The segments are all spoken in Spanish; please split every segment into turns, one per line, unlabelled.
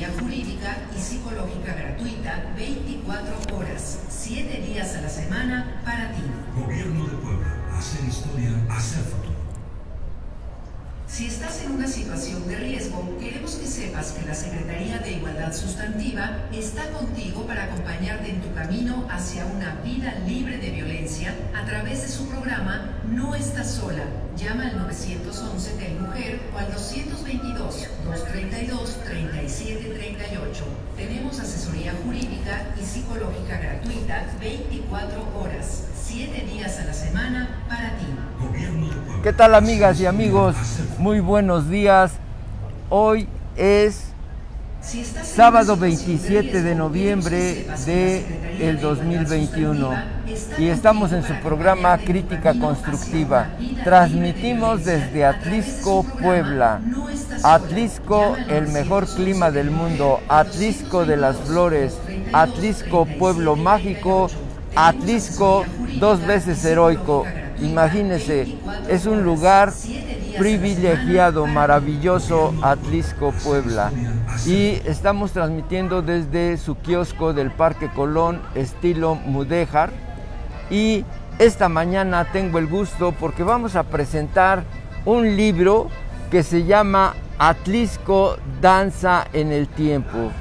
asesoría jurídica y psicológica gratuita 24 horas, 7 días a la semana para ti.
Gobierno de Puebla. Hacer historia, hacer futuro.
Si estás en una situación de riesgo, queremos que sepas que la Secretaría de Igualdad Sustantiva está contigo para acompañarte en tu camino hacia una vida libre de violencia a través de su programa No Estás Sola. Llama al 911 de Mujer o al 222-232-3738. Tenemos asesoría jurídica y psicológica gratuita 24 horas, 7 días a la semana para ti.
¿Qué tal, amigas y amigos? Muy buenos días. Hoy es sábado 27 de noviembre del 2021 y estamos en su programa Crítica Constructiva. Transmitimos desde Atlixco, Puebla. Atlixco, el mejor clima del mundo. Atlixco de las flores. Atlixco, pueblo mágico. Atlixco, 2 veces heroico. Imagínense, es un lugar privilegiado, maravilloso, Atlixco, Puebla. Y estamos transmitiendo desde su kiosco del Parque Colón, estilo mudéjar. Y esta mañana tengo el gusto porque vamos a presentar un libro que se llama Atlixco, Danza en el Tiempo.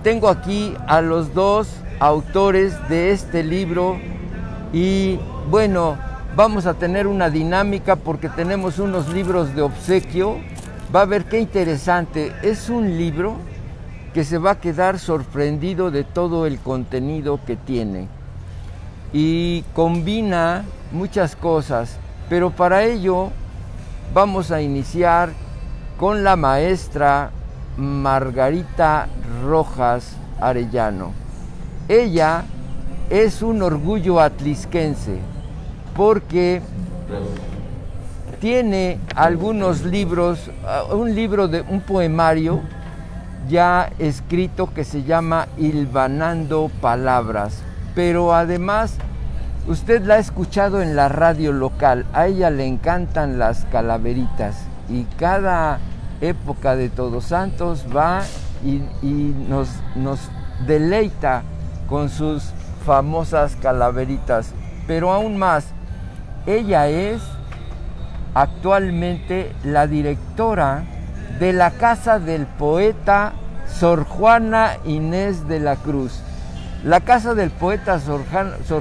Tengo aquí a los 2 autores de este libro y bueno, vamos a tener una dinámica porque tenemos unos libros de obsequio. Va a ver qué interesante. Es un libro que se va a quedar sorprendido de todo el contenido que tiene. Y combina muchas cosas. Pero para ello vamos a iniciar con la maestra Margarita Rojas Arellano. Ella es un orgullo atlixquense porque tiene algunos libros, un poemario ya escrito que se llama Hilvanando Palabras, pero además usted la ha escuchado en la radio local. A ella le encantan las calaveritas y cada época de Todos Santos va y nos deleita con sus famosas calaveritas. Pero aún más, ella es actualmente la directora de la Casa del Poeta Sor Juana Inés de la Cruz. La Casa del Poeta Sor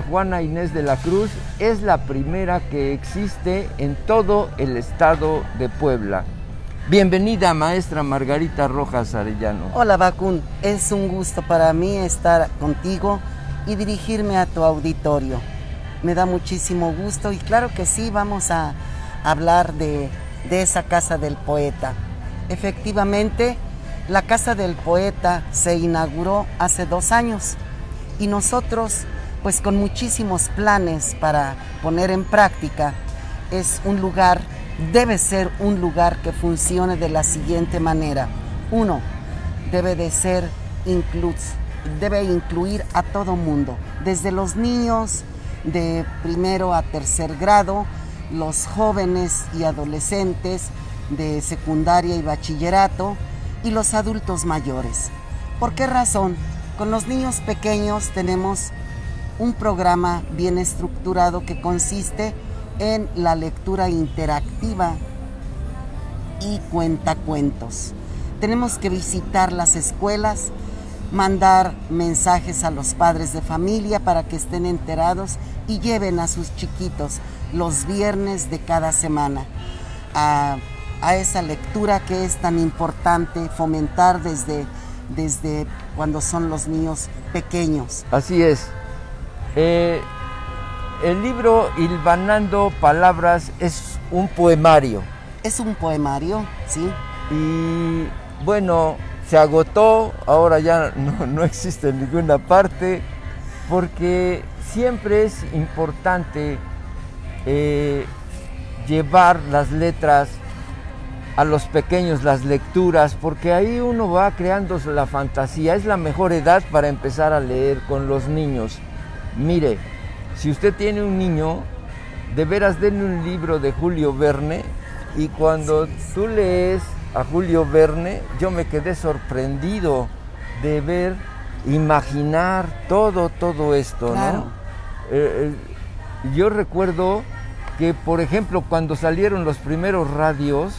Juana Inés de la Cruz es la primera que existe en todo el estado de Puebla. Bienvenida, maestra Margarita Rojas Arellano.
Hola, Bakun. Es un gusto para mí estar contigo y dirigirme a tu auditorio. Me da muchísimo gusto y claro que sí, vamos a hablar de esa Casa del Poeta. Efectivamente, la Casa del Poeta se inauguró hace 2 años y nosotros, pues con muchísimos planes para poner en práctica, debe ser un lugar que funcione de la siguiente manera. 1, debe incluir a todo mundo, desde los niños de primero a 3er grado, los jóvenes y adolescentes de secundaria y bachillerato y los adultos mayores. ¿Por qué razón? Con los niños pequeños tenemos un programa bien estructurado que consiste en la lectura interactiva y cuentacuentos. Tenemos que visitar las escuelas, mandar mensajes a los padres de familia para que estén enterados y lleven a sus chiquitos los viernes de cada semana a esa lectura que es tan importante fomentar desde cuando son los niños pequeños.
Así es. El libro Hilvanando Palabras es un poemario.
Es un poemario, sí.
Y bueno, se agotó, ahora ya no existe en ninguna parte, porque siempre es importante llevar las letras a los pequeños, las lecturas, porque ahí uno va creando la fantasía. Es la mejor edad para empezar a leer con los niños. Mire, si usted tiene un niño, de veras denle un libro de Julio Verne y cuando tú lees a Julio Verne, yo me quedé sorprendido de ver, imaginar todo esto,
claro.
¿no? Yo recuerdo que, por ejemplo, cuando salieron los primeros radios,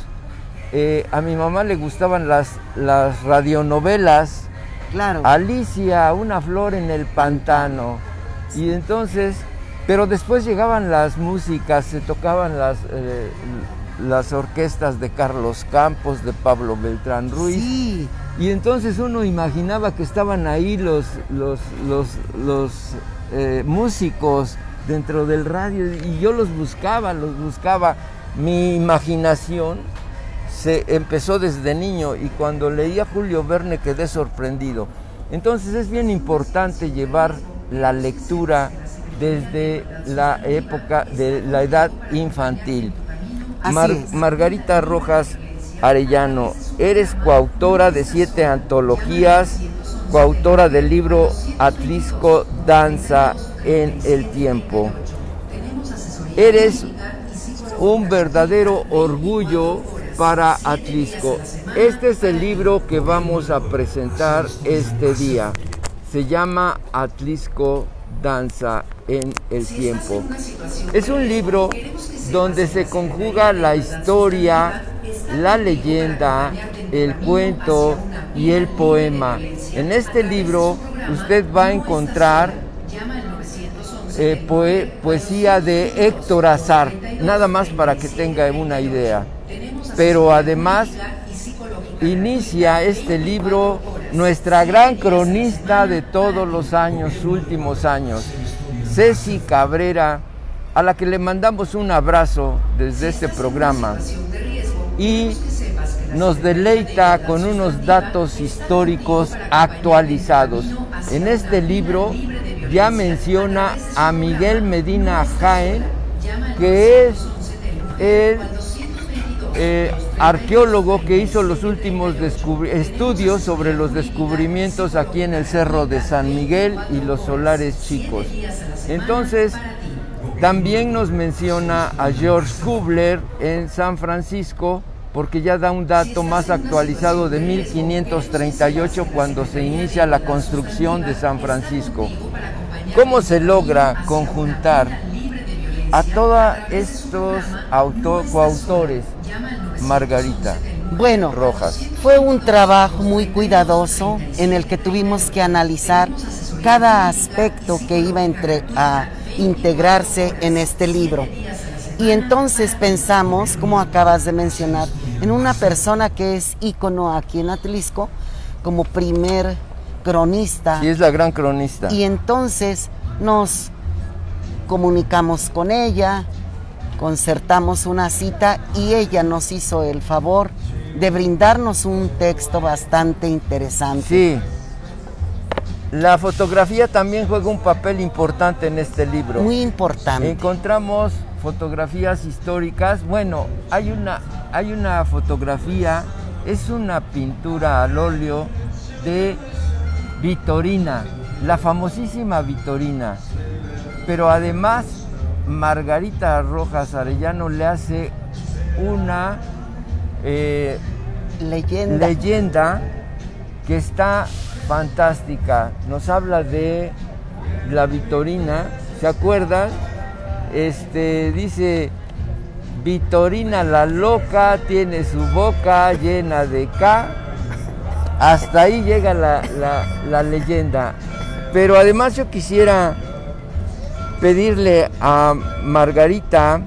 a mi mamá le gustaban las radionovelas.
Claro.
Alicia, una flor en el pantano. Y entonces, pero después llegaban las músicas, se tocaban las orquestas de Carlos Campos, de Pablo Beltrán Ruiz.
Sí.
Y entonces uno imaginaba que estaban ahí los músicos dentro del radio, y yo los buscaba. Mi imaginación se empezó desde niño, y cuando leía Julio Verne quedé sorprendido. Entonces es bien importante llevar la lectura desde la época de la edad infantil. Margarita Rojas Arellano, eres coautora de 7 antologías, coautora del libro Atlisco Danza en el Tiempo. Eres un verdadero orgullo para Atlisco. Este es el libro que vamos a presentar este día. Se llama Atlisco Danza en el Tiempo. Es un libro donde se conjuga la historia, la leyenda, el cuento y el poema. En este libro usted va a encontrar poesía de Héctor Azar, nada más para que tenga una idea. Pero además inicia este libro nuestra gran cronista de todos los últimos años, Ceci Cabrera, a la que le mandamos un abrazo desde este programa, y nos deleita con unos datos históricos actualizados. En este libro ya menciona a Miguel Medina Jaén, que es el arqueólogo que hizo los últimos estudios sobre los descubrimientos aquí en el Cerro de San Miguel y los Solares Chicos. Entonces, también nos menciona a George Cuvier en San Francisco, porque ya da un dato más actualizado de 1538, cuando se inicia la construcción de San Francisco. ¿Cómo se logra conjuntar a todos estos coautores, Margarita?
Bueno,
Rojas.
Fue un trabajo muy cuidadoso en el que tuvimos que analizar cada aspecto que iba a integrarse en este libro. Y entonces pensamos, como acabas de mencionar, en una persona que es ícono aquí en Atlisco, como primer cronista.
Sí, es la gran cronista.
Y entonces nos comunicamos con ella, concertamos una cita, y ella nos hizo el favor de brindarnos un texto bastante interesante.
Sí. La fotografía también juega un papel importante en este libro.
Muy importante.
Encontramos fotografías históricas. Bueno, hay una fotografía, es una pintura al óleo de Vitorina, la famosísima Vitorina. Pero además, Margarita Rojas Arellano le hace una leyenda que está fantástica. Nos habla de la Vitorina, ¿se acuerdan? Dice: Vitorina la loca tiene su boca llena de K. Hasta ahí llega la leyenda. Pero además yo quisiera pedirle a Margarita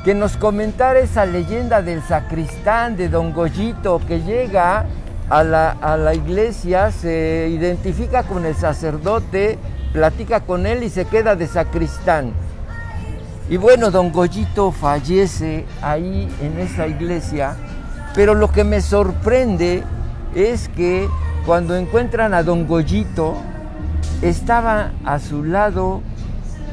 que nos comentara esa leyenda del sacristán, de Don Goyito, que llega a la iglesia, se identifica con el sacerdote, platica con él y se queda de sacristán. Y bueno, Don Goyito fallece ahí en esa iglesia, pero lo que me sorprende es que cuando encuentran a Don Goyito, estaba a su lado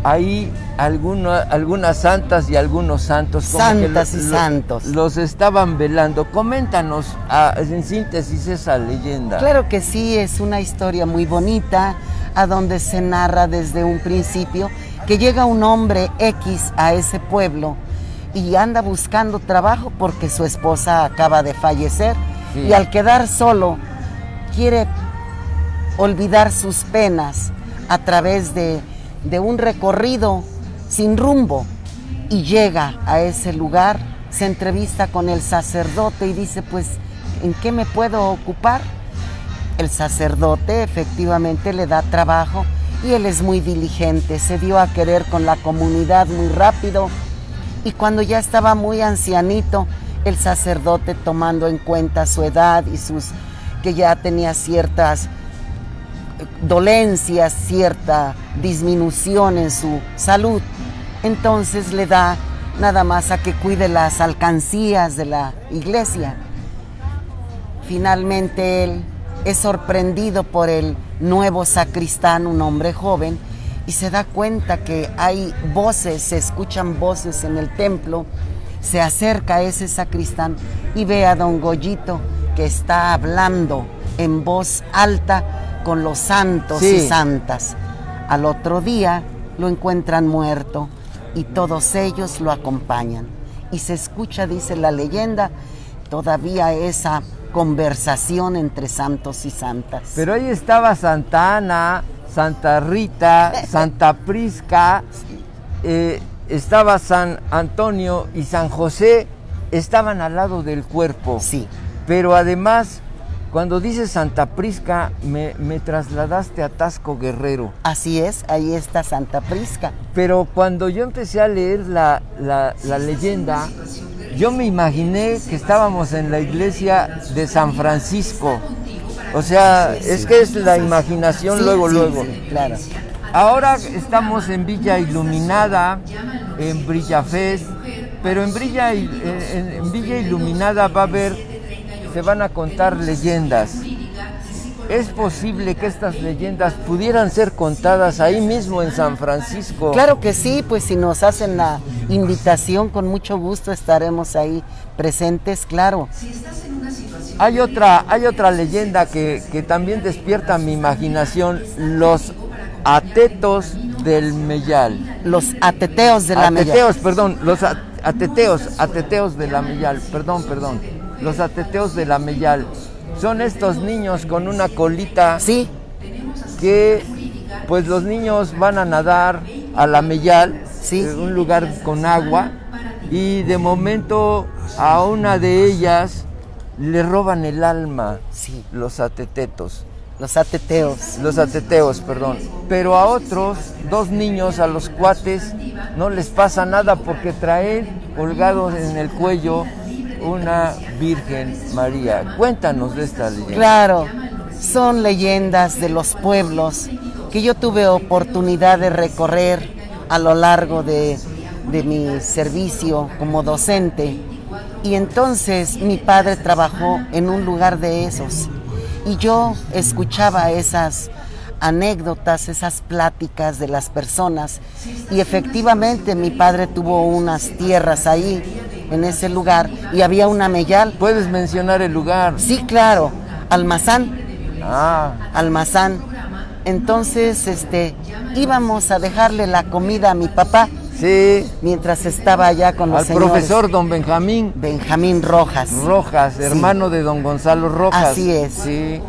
ahí algunas santas y algunos santos.
Santas y santos.
Los estaban velando. Coméntanos en síntesis esa leyenda.
Claro que sí, es una historia muy bonita, a donde se narra desde un principio que llega un hombre X a ese pueblo y anda buscando trabajo porque su esposa acaba de fallecer,
Sí.
Y al quedar solo, quiere olvidar sus penas a través de un recorrido sin rumbo. Y llega a ese lugar, se entrevista con el sacerdote y dice, pues, ¿en qué me puedo ocupar? El sacerdote efectivamente le da trabajo y él es muy diligente, se dio a querer con la comunidad muy rápido, y cuando ya estaba muy ancianito, el sacerdote, tomando en cuenta su edad y que ya tenía ciertas dolencias, cierta disminución en su salud, entonces le da nada más a que cuide las alcancías de la iglesia. Finalmente él es sorprendido por el nuevo sacristán, un hombre joven, y se da cuenta que hay voces, se escuchan voces en el templo. Se acerca a ese sacristán y ve a don Goyito que está hablando en voz alta con los santos y santas. Al otro día lo encuentran muerto y todos ellos lo acompañan. Y se escucha, dice la leyenda, todavía esa conversación entre santos y santas.
Pero ahí estaba Santa Ana, Santa Rita, Santa Prisca, estaba San Antonio y San José, estaban al lado del cuerpo.
Sí.
Pero además, cuando dices Santa Prisca, me trasladaste a Tasco Guerrero.
Así es, ahí está Santa Prisca.
Pero cuando yo empecé a leer la leyenda, yo me imaginé que estábamos en la iglesia de San Francisco. O sea, es que es la imaginación luego.
Sí, claro.
Ahora estamos en Villa Iluminada, en Brillafest, pero en Villa Iluminada se van a contar leyendas. ¿Es posible que estas leyendas pudieran ser contadas ahí mismo en San Francisco?
Claro que sí, pues si nos hacen la invitación, con mucho gusto estaremos ahí presentes, claro.
Hay otra leyenda que también despierta mi imaginación, los atetos del Meyal.
Los ateteos de la Meyal.
Los ateteos de la Meyal, perdón. Los ateteos de la Meyal. Son estos niños con una colita.
Sí.
Que pues los niños van a nadar a la Meyal,
sí,
un lugar con agua, y de momento a una de ellas le roban el alma.
Sí.
Los ateteos. Pero a otros, dos niños, a los cuates, no les pasa nada porque traen colgados en el cuello una Virgen María. Cuéntanos de esta leyenda.
Claro, son leyendas de los pueblos que yo tuve oportunidad de recorrer a lo largo de mi servicio como docente. Y entonces mi padre trabajó en un lugar de esos. Y yo escuchaba esas anécdotas, esas pláticas de las personas. Y efectivamente mi padre tuvo unas tierras ahí, en ese lugar, y había una Meyal.
¿Puedes mencionar el lugar?
Sí, claro, Almazán.
Ah.
Almazán. Entonces, íbamos a dejarle la comida a mi papá.
Sí.
Mientras estaba allá con los señores.
Al profesor don Benjamín.
Benjamín Rojas.
Hermano de don Gonzalo Rojas.
Así es.
Sí.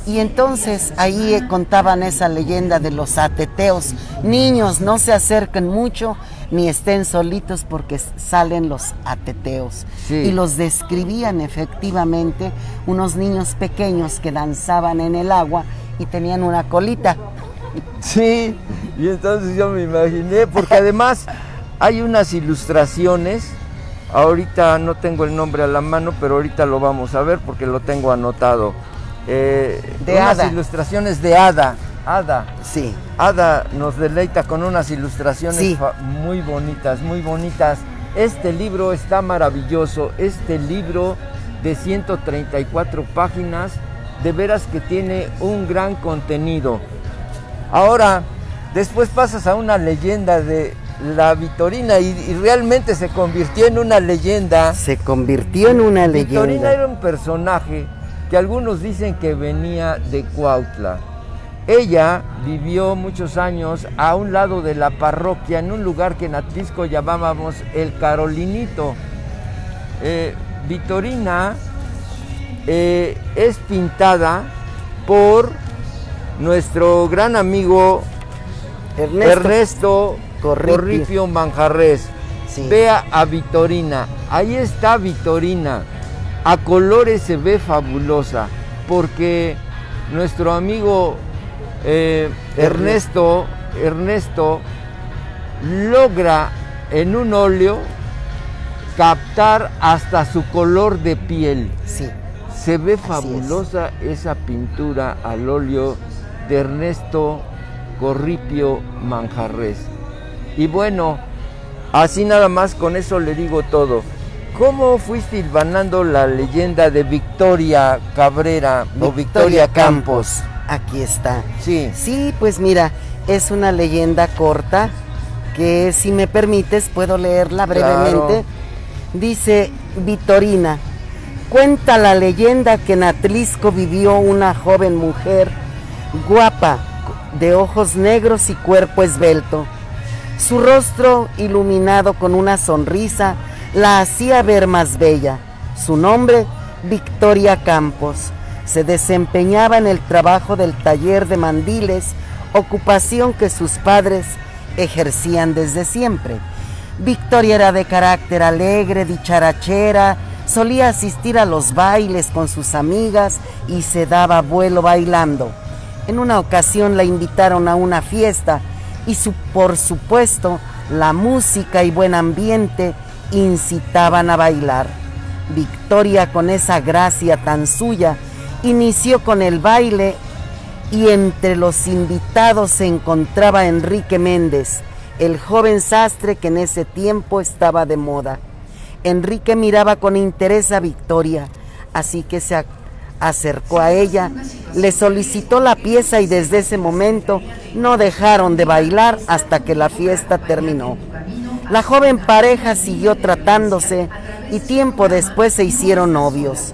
Y entonces ahí contaban esa leyenda de los ateteos. Niños, no se acerquen mucho ni estén solitos porque salen los ateteos.
Sí.
Y los describían efectivamente unos niños pequeños que danzaban en el agua y tenían una colita.
Sí, y entonces yo me imaginé, porque además hay unas ilustraciones, ahorita no tengo el nombre a la mano, pero ahorita lo vamos a ver porque lo tengo anotado. Unas ilustraciones de Ada.
Sí.
Ada nos deleita con unas ilustraciones muy bonitas, muy bonitas. Este libro está maravilloso, este libro de 134 páginas, de veras que tiene un gran contenido. Ahora, después pasas a una leyenda de la Vitorina y realmente se convirtió en una leyenda. Vitorina era un personaje que algunos dicen que venía de Cuautla. Ella vivió muchos años a un lado de la parroquia, en un lugar que en Atlisco llamábamos el Carolinito. Vitorina es pintada por nuestro gran amigo Ernesto Corripio Manjarres. Sí. Vea a Vitorina, ahí está Vitorina, a colores se ve fabulosa, porque nuestro amigo Ernesto logra en un óleo captar hasta su color de piel.
Sí.
Se ve fabulosa esa pintura al óleo de Ernesto Corripio Manjarres. Y bueno, así nada más con eso le digo todo. ¿Cómo fuiste hilvanando la leyenda de Victoria Cabrera o Victoria Campos?
Aquí está.
Sí.
Sí, pues mira, es una leyenda corta que, si me permites, puedo leerla brevemente. Claro. Dice Vitorina: cuenta la leyenda que en Atlisco vivió una joven mujer guapa, de ojos negros y cuerpo esbelto. Su rostro, iluminado con una sonrisa, la hacía ver más bella. Su nombre, Victoria Campos. Se desempeñaba en el trabajo del taller de mandiles, ocupación que sus padres ejercían desde siempre. Victoria era de carácter alegre, dicharachera, solía asistir a los bailes con sus amigas y se daba vuelo bailando. En una ocasión la invitaron a una fiesta y por supuesto la música y buen ambiente incitaban a bailar. Victoria, con esa gracia tan suya, inició con el baile, y entre los invitados se encontraba Enrique Méndez, el joven sastre que en ese tiempo estaba de moda. Enrique miraba con interés a Victoria, así que se acercó a ella, le solicitó la pieza y desde ese momento no dejaron de bailar hasta que la fiesta terminó. La joven pareja siguió tratándose y tiempo después se hicieron novios.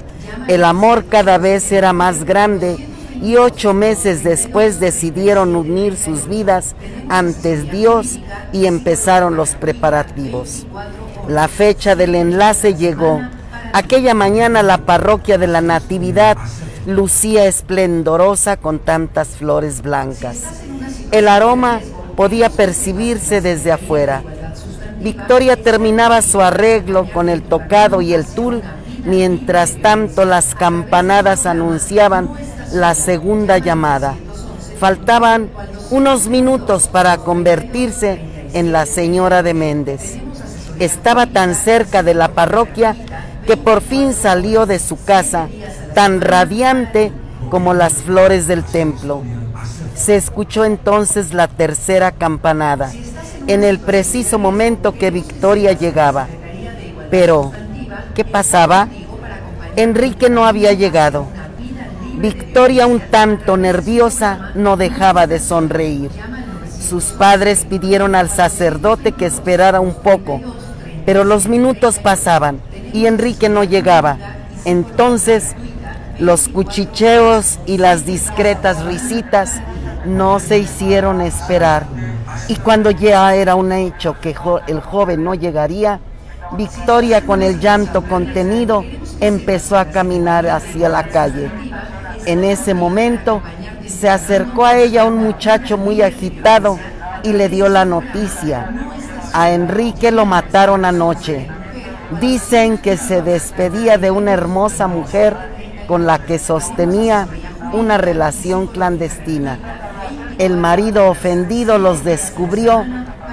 El amor cada vez era más grande y 8 meses después decidieron unir sus vidas ante Dios y empezaron los preparativos. La fecha del enlace llegó. Aquella mañana la parroquia de la Natividad lucía esplendorosa con tantas flores blancas. El aroma podía percibirse desde afuera. Victoria terminaba su arreglo con el tocado y el tul, mientras tanto las campanadas anunciaban la segunda llamada. Faltaban unos minutos para convertirse en la señora de Méndez. Estaba tan cerca de la parroquia que por fin salió de su casa, tan radiante como las flores del templo. Se escuchó entonces la tercera campanada, en el preciso momento que Victoria llegaba. Pero, ¿qué pasaba? Enrique no había llegado. Victoria, un tanto nerviosa, no dejaba de sonreír. Sus padres pidieron al sacerdote que esperara un poco, pero los minutos pasaban y Enrique no llegaba. Entonces, los cuchicheos y las discretas risitas no se hicieron esperar. Y cuando ya era un hecho que el joven no llegaría, Victoria, con el llanto contenido, empezó a caminar hacia la calle. En ese momento se acercó a ella un muchacho muy agitado y le dio la noticia: a Enrique lo mataron anoche. Dicen que se despedía de una hermosa mujer con la que sostenía una relación clandestina. El marido, ofendido, los descubrió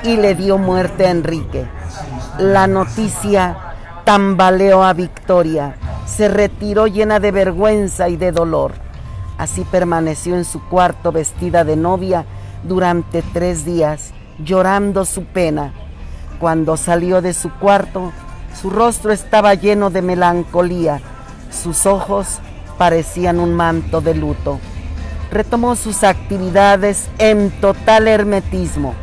y le dio muerte a Enrique. La noticia tambaleó a Victoria. Se retiró llena de vergüenza y de dolor. Así permaneció en su cuarto vestida de novia durante 3 días, llorando su pena. Cuando salió de su cuarto, su rostro estaba lleno de melancolía. Sus ojos parecían un manto de luto. Retomó sus actividades en total hermetismo.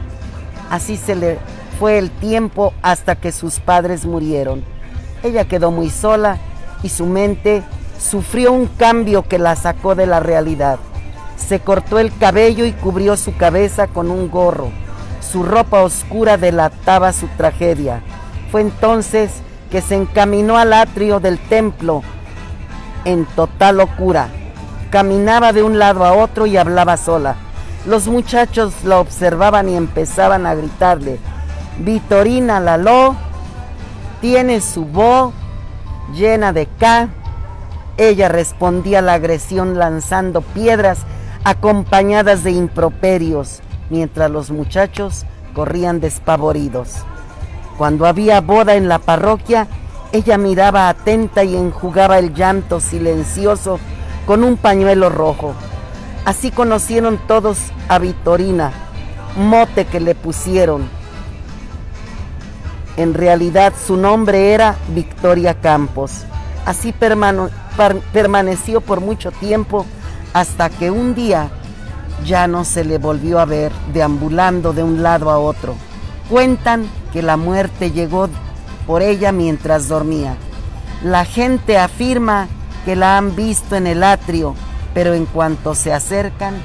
Así se le fue el tiempo hasta que sus padres murieron. Ella quedó muy sola y su mente sufrió un cambio que la sacó de la realidad. Se cortó el cabello y cubrió su cabeza con un gorro. Su ropa oscura delataba su tragedia. Fue entonces que se encaminó al atrio del templo en total locura. Caminaba de un lado a otro y hablaba sola. Los muchachos la observaban y empezaban a gritarle: Vitorina Laló tiene su voz llena de K. Ella respondía a la agresión lanzando piedras acompañadas de improperios, mientras los muchachos corrían despavoridos. Cuando había boda en la parroquia, ella miraba atenta y enjugaba el llanto silencioso con un pañuelo rojo. Así conocieron todos a Vitorina, mote que le pusieron. En realidad su nombre era Victoria Campos. Así permaneció por mucho tiempo, hasta que un día ya no se le volvió a ver deambulando de un lado a otro. Cuentan que la muerte llegó por ella mientras dormía. La gente afirma que la han visto en el atrio, pero en cuanto se acercan,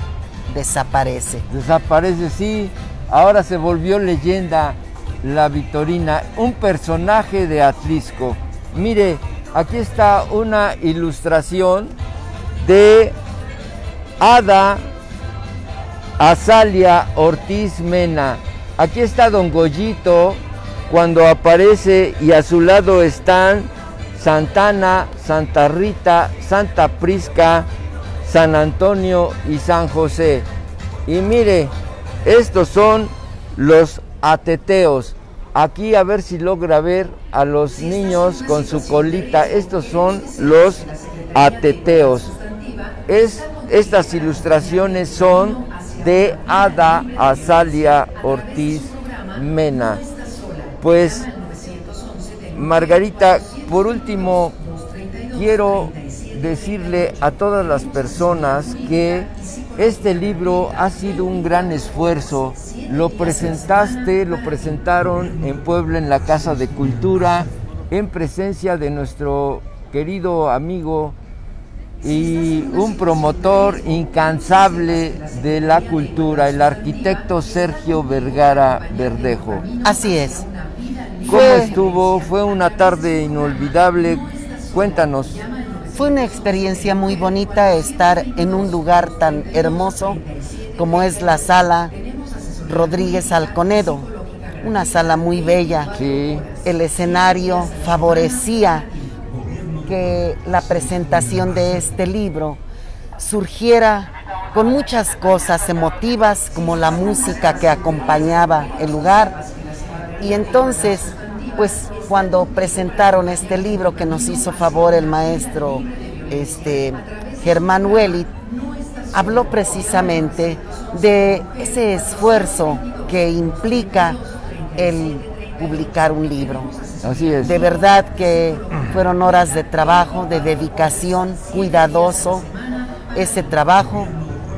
desaparece.
Desaparece, sí. Ahora se volvió leyenda la Vitorina, un personaje de Atlisco. Mire, aquí está una ilustración de Ada Azalia Ortiz Mena. Aquí está Don Goyito cuando aparece y a su lado están Santana, Santa Rita, Santa Prisca, San Antonio y San José. Y mire, estos son los ateteos. Aquí a ver si logra ver a los niños con su colita. Estos son los ateteos. Estas ilustraciones son de Ada Azalia Ortiz Mena. Pues, Margarita, por último, quiero decirle a todas las personas que este libro ha sido un gran esfuerzo. Lo presentaron en Puebla en la Casa de Cultura, en presencia de nuestro querido amigo y un promotor incansable de la cultura, el arquitecto Sergio Vergara Verdejo.
Así es.
¿Cómo estuvo? Fue una tarde inolvidable. Cuéntanos.
Fue una experiencia muy bonita estar en un lugar tan hermoso como es la Sala Rodríguez Alconedo. Una sala muy bella.
Sí.
El escenario favorecía que la presentación de este libro surgiera con muchas cosas emotivas, como la música que acompañaba el lugar. Y entonces, pues cuando presentaron este libro que nos hizo favor el maestro Germán Huelit, habló precisamente de ese esfuerzo que implica el publicar un libro.
Así es.
De verdad que fueron horas de trabajo, de dedicación, cuidadoso ese trabajo,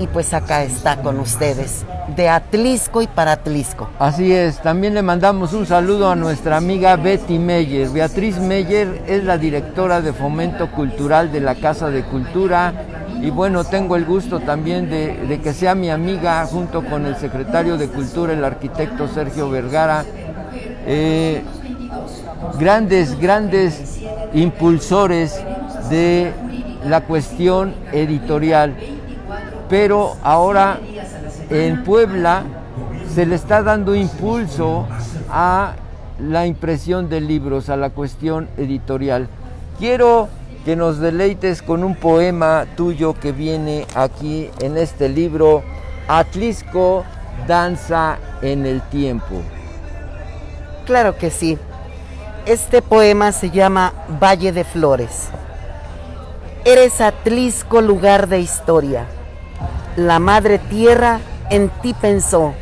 y pues acá está con ustedes, de Atlisco y para Atlisco.
Así es. También le mandamos un saludo a nuestra amiga Betty Meyer. Beatriz Meyer es la directora de Fomento Cultural de la Casa de Cultura, y bueno, tengo el gusto también de que sea mi amiga, junto con el secretario de Cultura, el arquitecto Sergio Vergara. Grandes impulsores de la cuestión editorial, pero ahora en Puebla se le está dando impulso a la impresión de libros, a la cuestión editorial. Quiero que nos deleites con un poema tuyo que viene aquí en este libro, Atlisco, Danza en el Tiempo.
Claro que sí. Este poema se llama Valle de Flores. Eres Atlisco, lugar de historia. La madre tierra en ti pensó.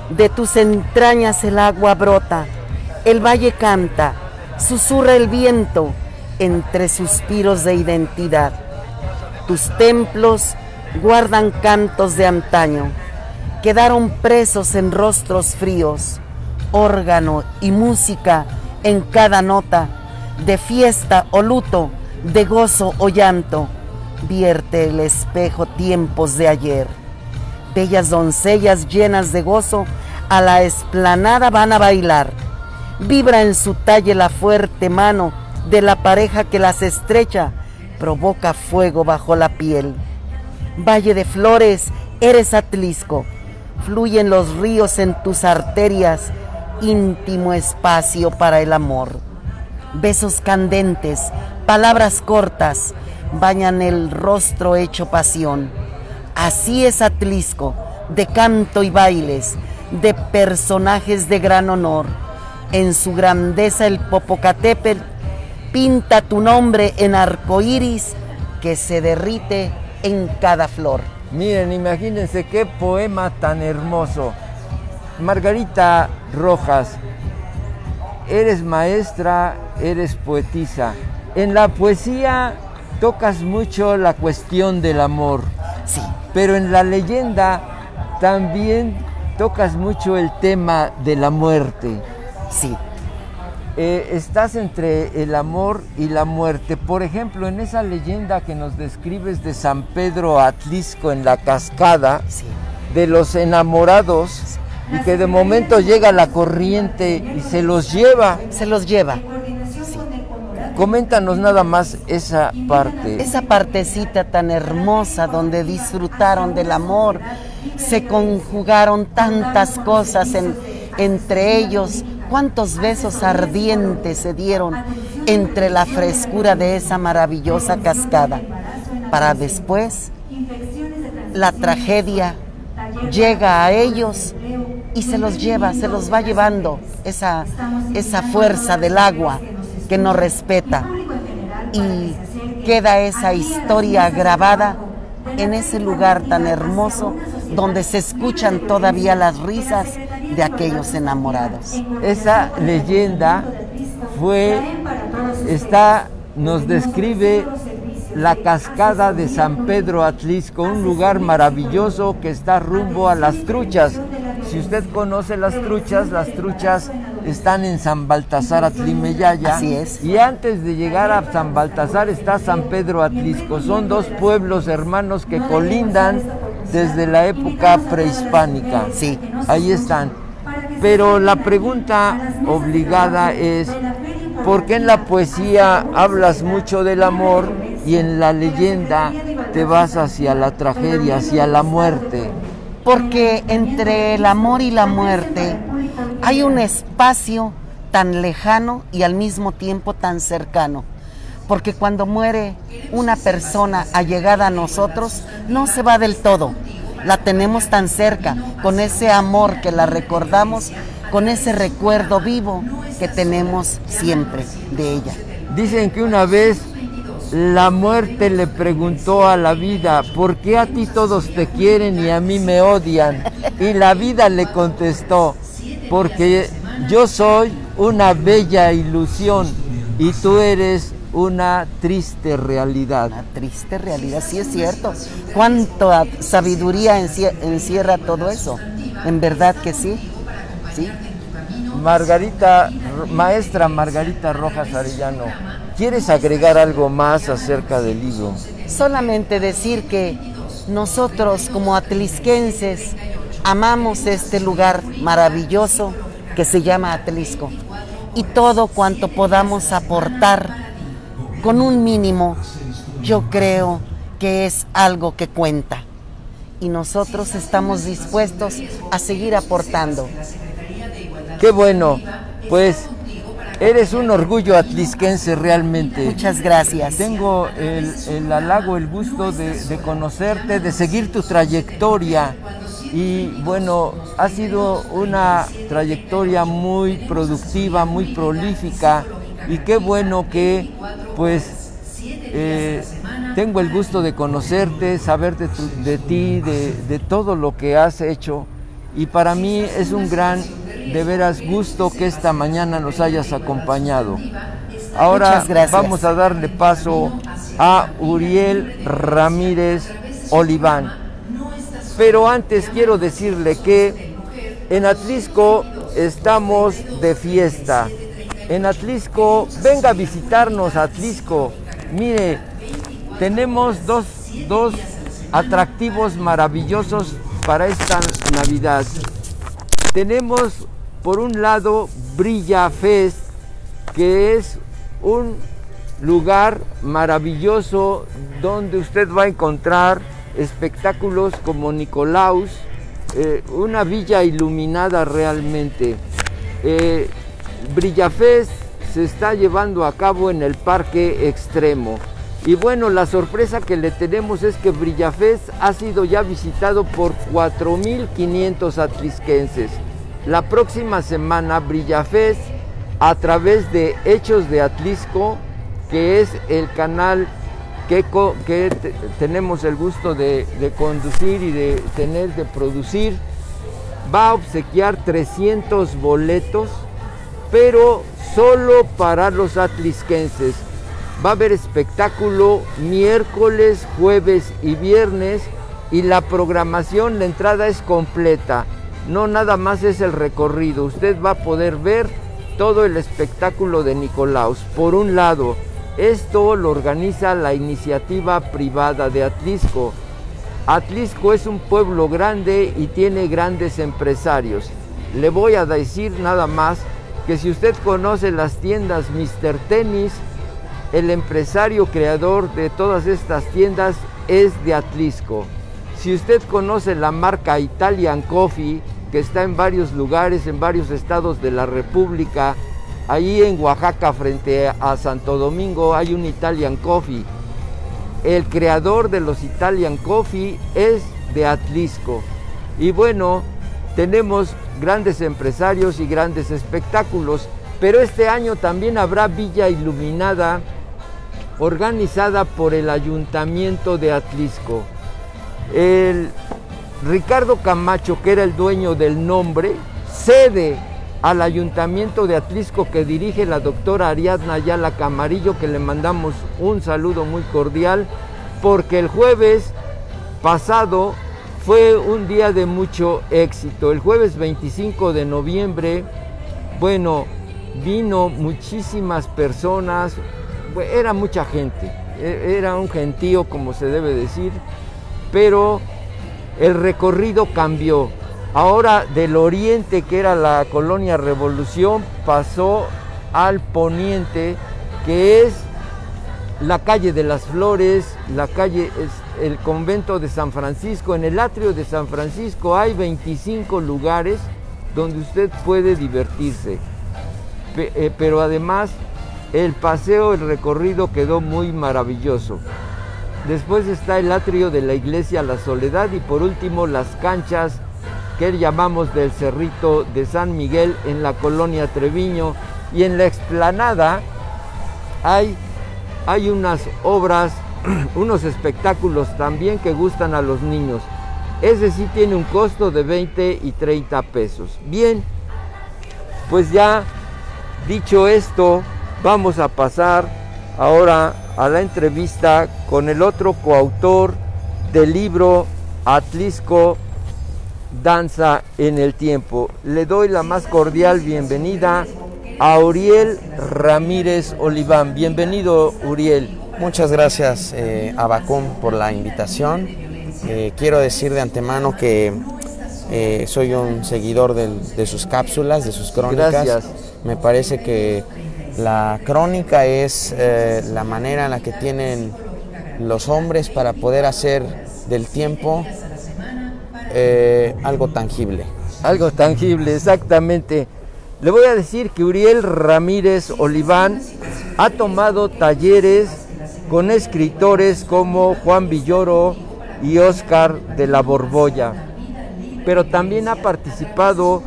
De tus entrañas el agua brota. El valle canta, susurra el viento entre suspiros de identidad. Tus templos guardan cantos de antaño. Quedaron presos en rostros fríos. Órgano y música en cada nota, de fiesta o luto, de gozo o llanto, vierte el espejo tiempos de ayer. Bellas doncellas llenas de gozo a la explanada van a bailar. Vibra en su talle la fuerte mano de la pareja que las estrecha, provoca fuego bajo la piel. Valle de flores, eres Atlisco, fluyen los ríos en tus arterias, íntimo espacio para el amor. Besos candentes, palabras cortas, bañan el rostro hecho pasión. Así es Atlisco, de canto y bailes, de personajes de gran honor. En su grandeza el Popocatépetl pinta tu nombre en arcoíris que se derrite en cada flor.
Miren, imagínense qué poema tan hermoso. Margarita Rojas, eres maestra, eres poetisa. En la poesía tocas mucho la cuestión del amor.
Sí.
Pero en la leyenda también tocas mucho el tema de la muerte.
Sí.
Estás entre el amor y la muerte. Por ejemplo, en esa leyenda que nos describes de San Pedro Atlisco en la cascada,
Sí.
de los enamorados, y que de momento llega la corriente y se los lleva.
Se los lleva.
Coméntanos nada más esa parte.
Esa partecita tan hermosa donde disfrutaron del amor, se conjugaron tantas cosas entre ellos, cuántos besos ardientes se dieron entre la frescura de esa maravillosa cascada, para después la tragedia llega a ellos y se los lleva, se los va llevando esa fuerza del agua que no respeta, y queda esa historia grabada en ese lugar tan hermoso donde se escuchan todavía las risas de aquellos enamorados.
Esa leyenda nos describe la cascada de San Pedro Atlisco, un lugar maravilloso que está rumbo a Las Truchas. Si usted conoce Las Truchas están en San Baltasar Atlimeyaya.
Así es.
Y antes de llegar a San Baltasar está San Pedro Atlisco. Son dos pueblos hermanos que colindan desde la época prehispánica.
Sí.
Ahí están. Pero la pregunta obligada es, ¿por qué en la poesía hablas mucho del amor y en la leyenda te vas hacia la tragedia, hacia la muerte?
Porque entre el amor y la muerte hay un espacio tan lejano y al mismo tiempo tan cercano. Porque cuando muere una persona allegada a nosotros, no se va del todo. La tenemos tan cerca, con ese amor que la recordamos, con ese recuerdo vivo que tenemos siempre de ella.
Dicen que una vez la muerte le preguntó a la vida, ¿por qué a ti todos te quieren y a mí me odian? Y la vida le contestó, porque yo soy una bella ilusión y tú eres una triste realidad.
Una triste realidad, sí es cierto. Cuánta sabiduría encierra todo eso. En verdad que sí. ¿Sí?
Maestra Margarita Rojas Arellano, ¿quieres agregar algo más acerca del libro?
Solamente decir que nosotros como atlisquenses amamos este lugar maravilloso que se llama Atlisco, y todo cuanto podamos aportar con un mínimo, yo creo que es algo que cuenta, y nosotros estamos dispuestos a seguir aportando.
Qué bueno, pues eres un orgullo atlisquense realmente.
Muchas gracias.
Tengo el halago, el gusto de conocerte, de seguir tu trayectoria, y bueno, ha sido una trayectoria muy productiva, muy prolífica, y qué bueno que pues tengo el gusto de conocerte, saber de ti, de todo lo que has hecho, y para mí es un gran, de veras, gusto que esta mañana nos hayas acompañado. Ahora vamos a darle paso a Uriel Ramírez Oliván. Pero antes quiero decirle que en Atlisco estamos de fiesta. En Atlisco, venga a visitarnos a Atlisco. Mire, tenemos dos atractivos maravillosos para esta Navidad. Tenemos por un lado Brilla Fest, que es un lugar maravilloso donde usted va a encontrar espectáculos como Nicolaus, una villa iluminada realmente. Brillafest se está llevando a cabo en el Parque Extremo. Y bueno, la sorpresa que le tenemos es que Brillafest ha sido ya visitado por 4,500 atlisquenses. La próxima semana Brillafest, a través de Hechos de Atlisco, que es el canal que tenemos el gusto de conducir y de producir, va a obsequiar 300 boletos, pero solo para los atlisquenses. Va a haber espectáculo miércoles, jueves y viernes, y la programación, la entrada es completa, no nada más es el recorrido. Usted va a poder ver todo el espectáculo de Nicolaus. Por un lado, esto lo organiza la iniciativa privada de Atlisco. Atlisco es un pueblo grande y tiene grandes empresarios. Le voy a decir nada más que si usted conoce las tiendas Mr. Tenis, el empresario creador de todas estas tiendas es de Atlisco. Si usted conoce la marca Italian Coffee, que está en varios lugares, en varios estados de la República, ahí en Oaxaca, frente a Santo Domingo, hay un Italian Coffee. El creador de los Italian Coffee es de Atlisco. Y bueno, tenemos grandes empresarios y grandes espectáculos, pero este año también habrá Villa Iluminada, organizada por el Ayuntamiento de Atlisco. El Ricardo Camacho, que era el dueño del nombre, cede al Ayuntamiento de Atlisco, que dirige la doctora Ariadna Ayala Camarillo, que le mandamos un saludo muy cordial, porque el jueves pasado fue un día de mucho éxito. El jueves 25 de noviembre, bueno, vino muchísimas personas, era mucha gente, era un gentío, como se debe decir, pero el recorrido cambió. Ahora del oriente, que era la colonia Revolución, pasó al poniente, que es la calle de las Flores, la calle, el convento de San Francisco. En el atrio de San Francisco hay 25 lugares donde usted puede divertirse, pero además el paseo, el recorrido quedó muy maravilloso. Después está el atrio de la iglesia La Soledad y por último las canchas que llamamos del Cerrito de San Miguel en la colonia Treviño. Y en la explanada hay unas obras, unos espectáculos también que gustan a los niños. Ese sí tiene un costo de 20 y 30 pesos. Bien, pues ya dicho esto, vamos a pasar ahora a la entrevista con el otro coautor del libro Atlisco, Danza en el Tiempo. Le doy la más cordial bienvenida a Uriel Ramírez Oliván. Bienvenido, Uriel.
Muchas gracias, Abacum, por la invitación. Quiero decir de antemano que soy un seguidor de sus cápsulas, de sus crónicas.
Gracias.
Me parece que la crónica es la manera en la que tienen los hombres para poder hacer del tiempo algo tangible.
Algo tangible, exactamente. Le voy a decir que Uriel Ramírez Oliván ha tomado talleres con escritores como Juan Villoro y Óscar de la Borbolla, pero también ha participado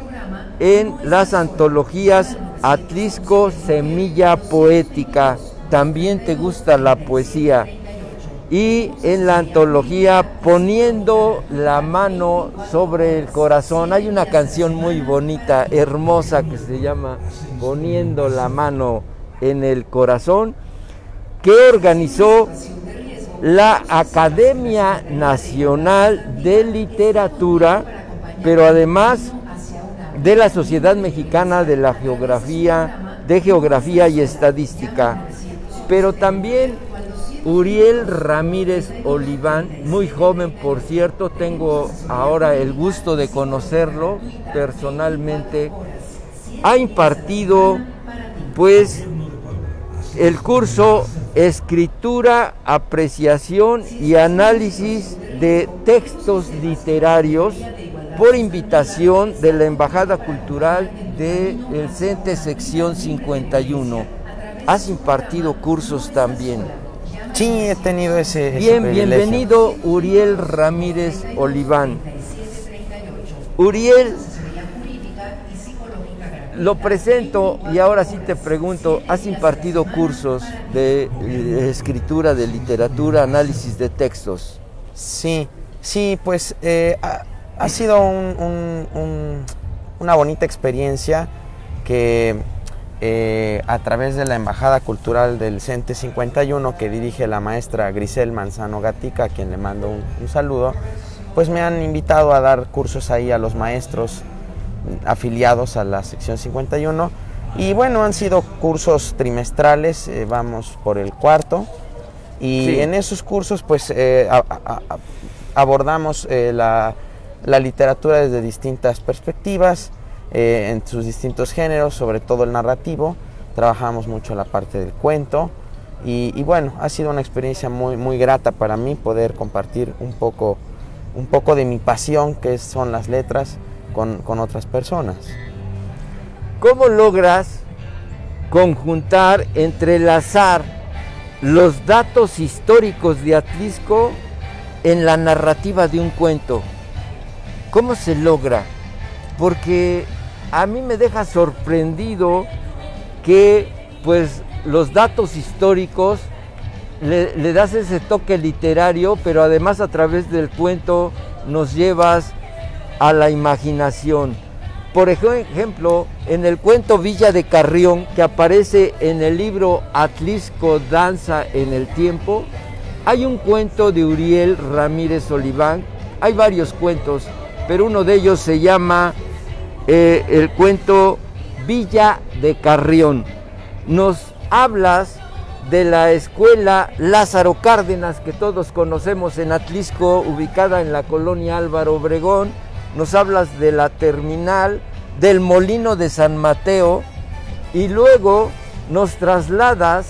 en las antologías Atlisco Semilla Poética, también te gusta la poesía, y en la antología Poniendo la Mano sobre el Corazón. Hay una canción muy bonita, hermosa, que se llama Poniendo la Mano en el Corazón, que organizó la Academia Nacional de Literatura, pero además de la Sociedad Mexicana de la Geografía y Estadística. Pero también Uriel Ramírez Oliván, muy joven por cierto, tengo ahora el gusto de conocerlo personalmente, ha impartido pues el curso escritura, apreciación y análisis de textos literarios por invitación de la Embajada Cultural del CENTE Sección 51. ¿Has impartido cursos también?
Sí, he tenido ese
Bienvenido Uriel Ramírez Oliván. Uriel, lo presento y ahora sí te pregunto, ¿has impartido cursos de escritura, de literatura, análisis de textos?
Sí, pues ha sido una bonita experiencia que a través de la Embajada Cultural del CENTE 51 que dirige la maestra Grisel Manzano Gatica, a quien le mando un saludo, pues me han invitado a dar cursos ahí a los maestros afiliados a la sección 51 y bueno, han sido cursos trimestrales, vamos por el cuarto y sí. En esos cursos pues abordamos la literatura desde distintas perspectivas, en sus distintos géneros, sobre todo el narrativo. Trabajamos mucho la parte del cuento y bueno, ha sido una experiencia muy, muy grata para mí poder compartir un poco de mi pasión, que son las letras, con otras personas.
¿Cómo logras conjuntar, entrelazar los datos históricos de Atlixco en la narrativa de un cuento? ¿Cómo se logra? Porque a mí me deja sorprendido que pues los datos históricos le das ese toque literario, pero además a través del cuento nos llevas a la imaginación. Por ejemplo, en el cuento Villa de Carrión, que aparece en el libro Atlixco Danza en el Tiempo, hay un cuento de Uriel Ramírez Oliván. Hay varios cuentos, pero uno de ellos se llama el cuento Villa de Carrión. Nos hablas de la escuela Lázaro Cárdenas, que todos conocemos en Atlixco, ubicada en la colonia Álvaro Obregón. Nos hablas de la terminal, del molino de San Mateo, y luego nos trasladas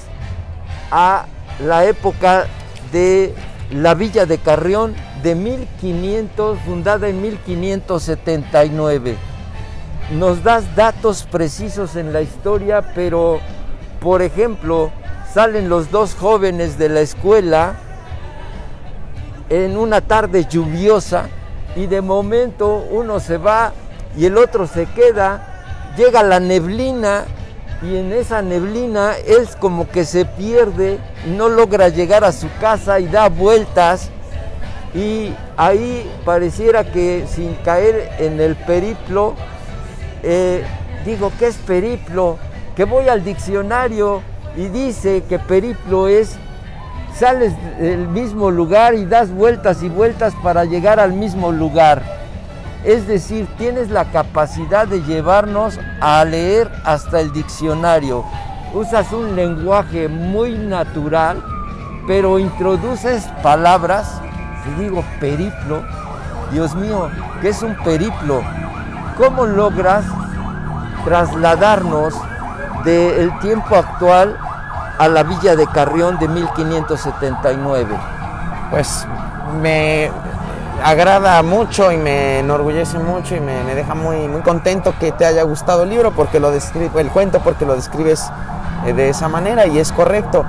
a la época de la Villa de Carrión de 1500, fundada en 1579. Nos das datos precisos en la historia, pero, por ejemplo, salen los dos jóvenes de la escuela en una tarde lluviosa y de momento uno se va y el otro se queda, llega la neblina y en esa neblina él como que se pierde, no logra llegar a su casa y da vueltas y ahí pareciera que sin caer en el periplo, digo, ¿qué es periplo? Que voy al diccionario y dice que periplo es, sales del mismo lugar y das vueltas y vueltas para llegar al mismo lugar. Es decir, tienes la capacidad de llevarnos a leer hasta el diccionario. Usas un lenguaje muy natural, pero introduces palabras, y digo periplo, Dios mío, ¿qué es un periplo? ¿Cómo logras trasladarnos del tiempo actual a la Villa de Carrión de 1579? Pues
me agrada mucho y me enorgullece mucho y me deja muy, muy contento que te haya gustado el libro, porque el cuento, porque lo describes de esa manera y es correcto.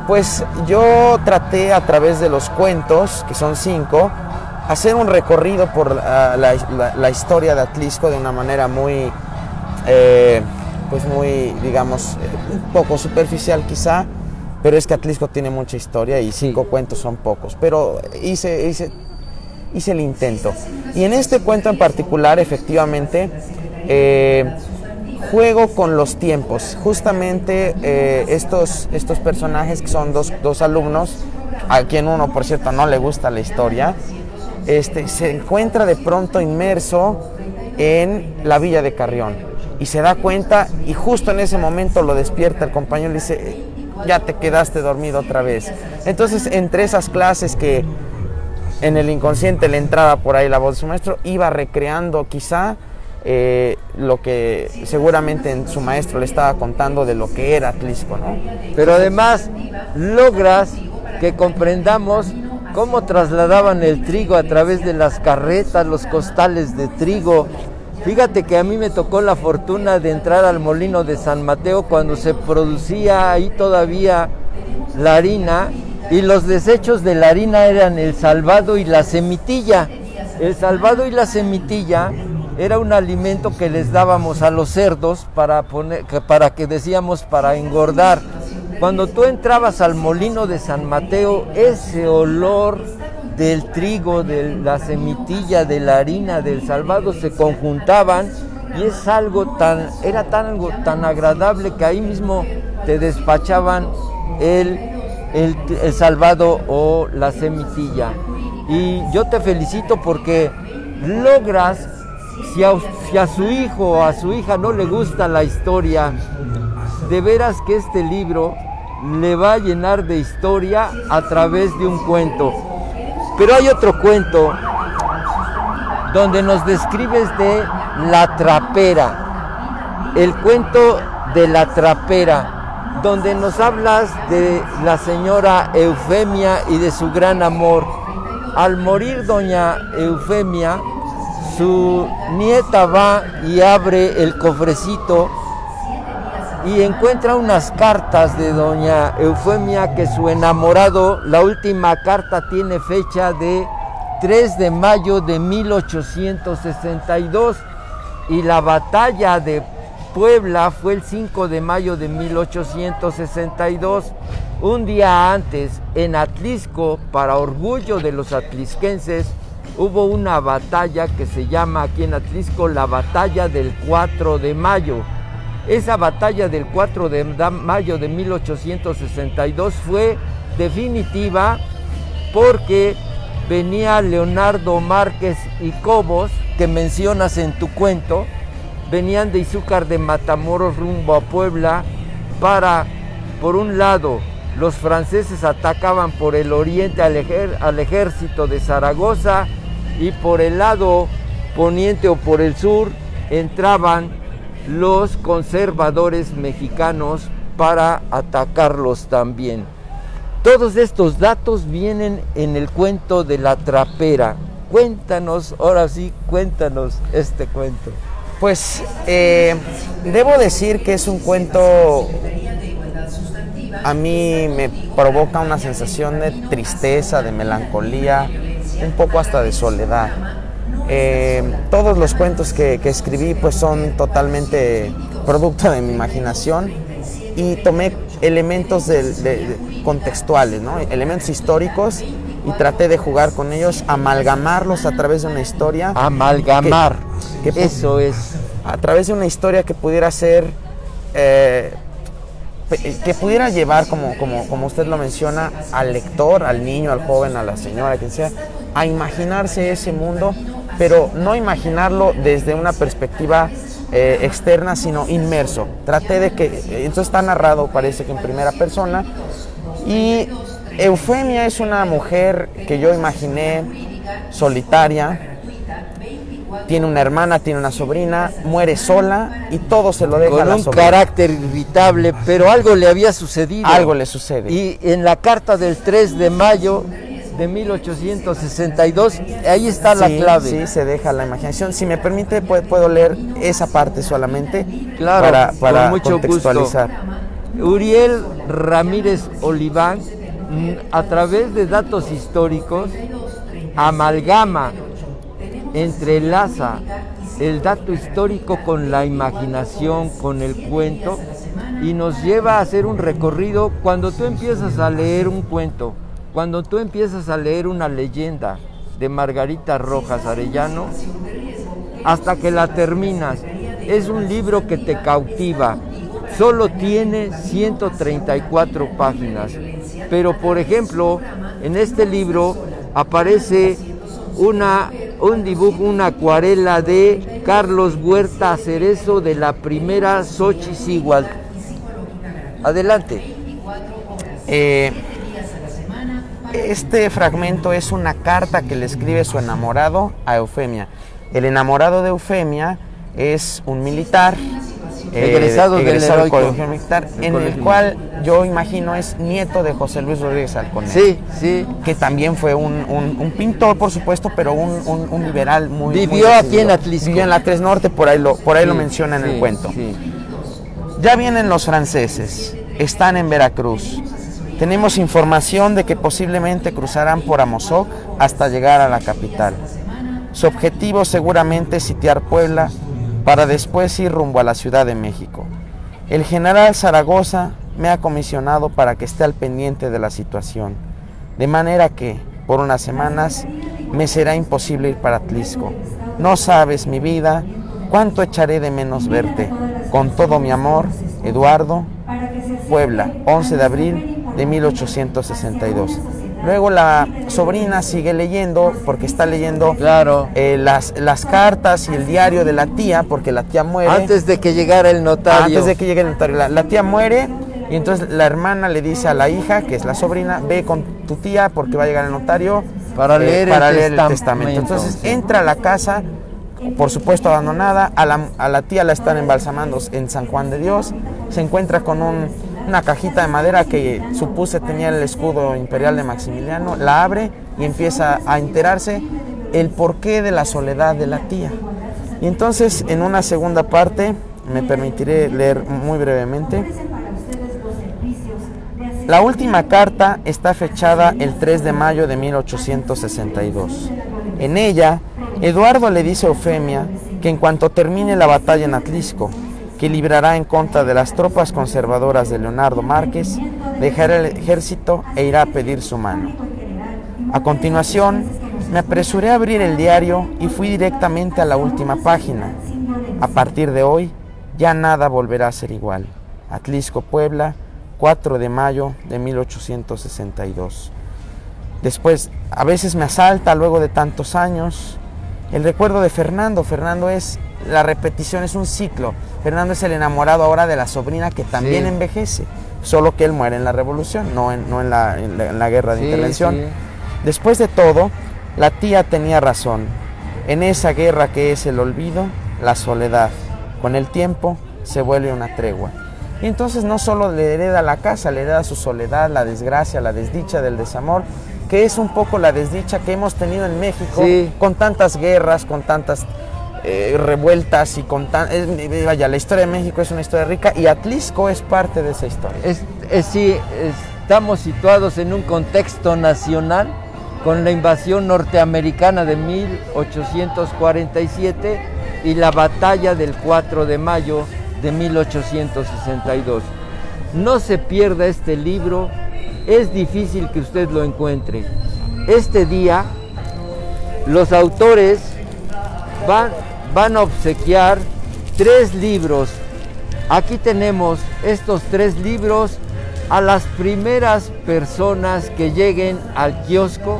Pues yo traté a través de los cuentos, que son 5, hacer un recorrido por la historia de Atlixco de una manera muy, pues muy, digamos, un poco superficial quizá, pero es que Atlixco tiene mucha historia y 5 cuentos son pocos, pero hice el intento. Y en este cuento en particular, efectivamente, juego con los tiempos. Justamente estos personajes, que son dos alumnos, a quien uno, por cierto, no le gusta la historia, se encuentra de pronto inmerso en la Villa de Carrión y se da cuenta, y justo en ese momento lo despierta el compañero y le dice: ya te quedaste dormido otra vez. Entonces, entre esas clases que en el inconsciente le entraba por ahí la voz de su maestro, iba recreando quizá lo que seguramente su maestro le estaba contando de lo que era Atlisco, ¿no?
Pero además logras que comprendamos cómo trasladaban el trigo a través de las carretas, los costales de trigo. Fíjate que a mí me tocó la fortuna de entrar al molino de San Mateo cuando se producía ahí todavía la harina, y los desechos de la harina eran el salvado y la semitilla. El salvado y la semitilla era un alimento que les dábamos a los cerdos para engordar. Cuando tú entrabas al molino de San Mateo, ese olor del trigo, de la semitilla, de la harina, del salvado se conjuntaban, y es era tan agradable que ahí mismo te despachaban el salvado o la semitilla. Y yo te felicito porque logras, si a su hijo o a su hija no le gusta la historia, de veras que este libro le va a llenar de historia a través de un cuento. Pero hay otro cuento donde nos describes de la trapera, el cuento de la trapera, donde nos hablas de la señora Eufemia y de su gran amor. Al morir doña Eufemia, su nieta va y abre el cofrecito y encuentra unas cartas de doña Eufemia que su enamorado, la última carta tiene fecha de 3 de mayo de 1862, y la batalla de Puebla fue el 5 de mayo de 1862. Un día antes, en Atlisco, para orgullo de los atlisquenses, hubo una batalla que se llama aquí en Atlisco la batalla del 4 de mayo. Esa batalla del 4 de mayo de 1862 fue definitiva porque venía Leonardo Márquez y Cobos, que mencionas en tu cuento, venían de Izúcar de Matamoros rumbo a Puebla por un lado, los franceses atacaban por el oriente al ejército de Zaragoza, y por el lado poniente o por el sur entraban los conservadores mexicanos para atacarlos también. Todos estos datos vienen en el cuento de la trapera. Cuéntanos, ahora sí, cuéntanos este cuento.
Pues debo decir que es un cuento, a mí me provoca una sensación de tristeza, de melancolía, un poco hasta de soledad. Todos los cuentos que escribí pues son totalmente producto de mi imaginación, y tomé elementos contextuales, ¿no? Elementos históricos, y traté de jugar con ellos, amalgamarlos a través de una historia.
Amalgamar, eso es.
A través de una historia que pudiera ser, que pudiera llevar, como usted lo menciona, al lector, al niño, al joven, a la señora, quien sea, a imaginarse ese mundo, pero no imaginarlo desde una perspectiva externa, sino inmerso. Traté de que, entonces está narrado, parece que en primera persona, y Eufemia es una mujer que yo imaginé solitaria, tiene una hermana, tiene una sobrina, muere sola y todo se lo deja a la sobrina. Con un
carácter irritable, pero algo le había sucedido.
Algo le sucede.
Y en la carta del 3 de mayo de 1862, ahí está la clave.
Sí, se deja la imaginación. Si me permite, puedo leer esa parte solamente,
claro,
para
mucho
contextualizar.
Gusto. Uriel Ramírez Oliván, a través de datos históricos, amalgama, entrelaza el dato histórico con la imaginación, con el cuento, y nos lleva a hacer un recorrido. Cuando tú empiezas a leer un cuento, cuando tú empiezas a leer una leyenda de Margarita Rojas Arellano, hasta que la terminas, es un libro que te cautiva. Solo tiene 134 páginas, pero por ejemplo, en este libro aparece un dibujo, una acuarela de Carlos Huerta Cerezo de la primera Xochitl. Adelante.
Este fragmento es una carta que le escribe su enamorado a Eufemia. El enamorado de Eufemia es un militar
egresado del
Colegio Militar, en el cual yo imagino es nieto de José Luis Rodríguez Alconer.
Sí, sí.
Que también fue un pintor, por supuesto, pero un liberal muy...
Vivió aquí en Atlisco.
Vivió en la 3 Norte, por ahí lo menciona en el cuento.
Sí.
Ya vienen los franceses, están en Veracruz. Tenemos información de que posiblemente cruzarán por Amozoc hasta llegar a la capital. Su objetivo seguramente es sitiar Puebla para después ir rumbo a la Ciudad de México. El general Zaragoza me ha comisionado para que esté al pendiente de la situación, de manera que, por unas semanas, me será imposible ir para Atlisco. No sabes, mi vida, cuánto echaré de menos verte. Con todo mi amor, Eduardo. Puebla, 11 de abril de 1862. Luego la sobrina sigue leyendo, porque está leyendo las cartas y el diario de la tía, porque la tía muere.
Antes de que llegara el notario.
Antes de que llegue el notario. La tía muere y entonces la hermana le dice a la hija, que es la sobrina, ve con tu tía porque va a llegar el notario
para leer el testamento.
Entonces entra a la casa, por supuesto abandonada, a la tía la están embalsamando en San Juan de Dios, se encuentra con una cajita de madera que supuse tenía el escudo imperial de Maximiliano, la abre y empieza a enterarse el porqué de la soledad de la tía. Y entonces en una segunda parte, me permitiré leer muy brevemente. La última carta está fechada el 3 de mayo de 1862. En ella, Eduardo le dice a Eufemia que en cuanto termine la batalla en Atlisco, que librará en contra de las tropas conservadoras de Leonardo Márquez, dejará el ejército e irá a pedir su mano. A continuación, me apresuré a abrir el diario y fui directamente a la última página. A partir de hoy, ya nada volverá a ser igual. Atlisco, Puebla, 4 de mayo de 1862. Después, a veces me asalta, luego de tantos años, el recuerdo de Fernando. Fernando es la repetición, es un ciclo. Fernando es el enamorado ahora de la sobrina que también envejece, solo que él muere en la revolución, no en la guerra de intervención. Sí. Después de todo, la tía tenía razón. En esa guerra que es el olvido, la soledad, con el tiempo se vuelve una tregua. Y entonces no solo le hereda la casa, le hereda su soledad, la desgracia, la desdicha del desamor, que es un poco la desdicha que hemos tenido en México, con tantas guerras, con tantas revueltas y vaya, la historia de México es una historia rica y Atlisco es parte de esa historia.
Sí, estamos situados en un contexto nacional con la invasión norteamericana de 1847 y la batalla del 4 de mayo de 1862. No se pierda este libro, es difícil que usted lo encuentre. Este día los autores van a obsequiar 3 libros. Aquí tenemos estos 3 libros. A las primeras personas que lleguen al kiosco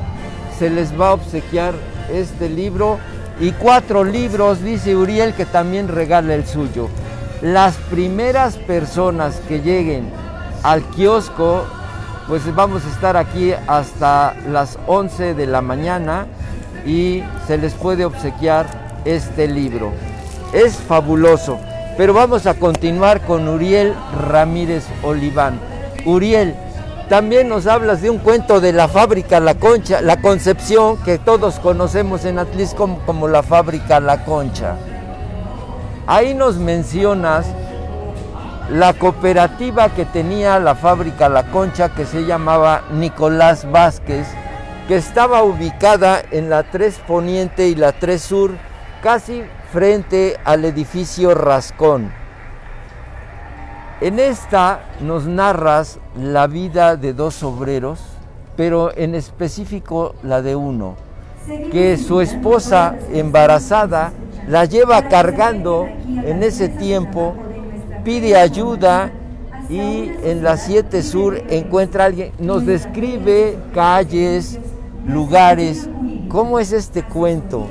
se les va a obsequiar este libro y 4 libros, dice Uriel, que también regala el suyo. Las primeras personas que lleguen al kiosco, pues vamos a estar aquí hasta las 11 de la mañana y se les puede obsequiar este libro. Es fabuloso, pero vamos a continuar con Uriel Ramírez Oliván. Uriel, también nos hablas de un cuento de la fábrica La Concha, La Concepción, que todos conocemos en Atlisco como la fábrica La Concha. Ahí nos mencionas la cooperativa que tenía la fábrica La Concha, que se llamaba Nicolás Vázquez, que estaba ubicada en la 3 Poniente y la 3 Sur, casi frente al edificio Rascón. En esta nos narras la vida de 2 obreros, pero en específico la de uno, que su esposa embarazada la lleva cargando en ese tiempo, pide ayuda y en la 7 Sur encuentra a alguien. Nos describe calles, lugares. ¿Cómo es este cuento?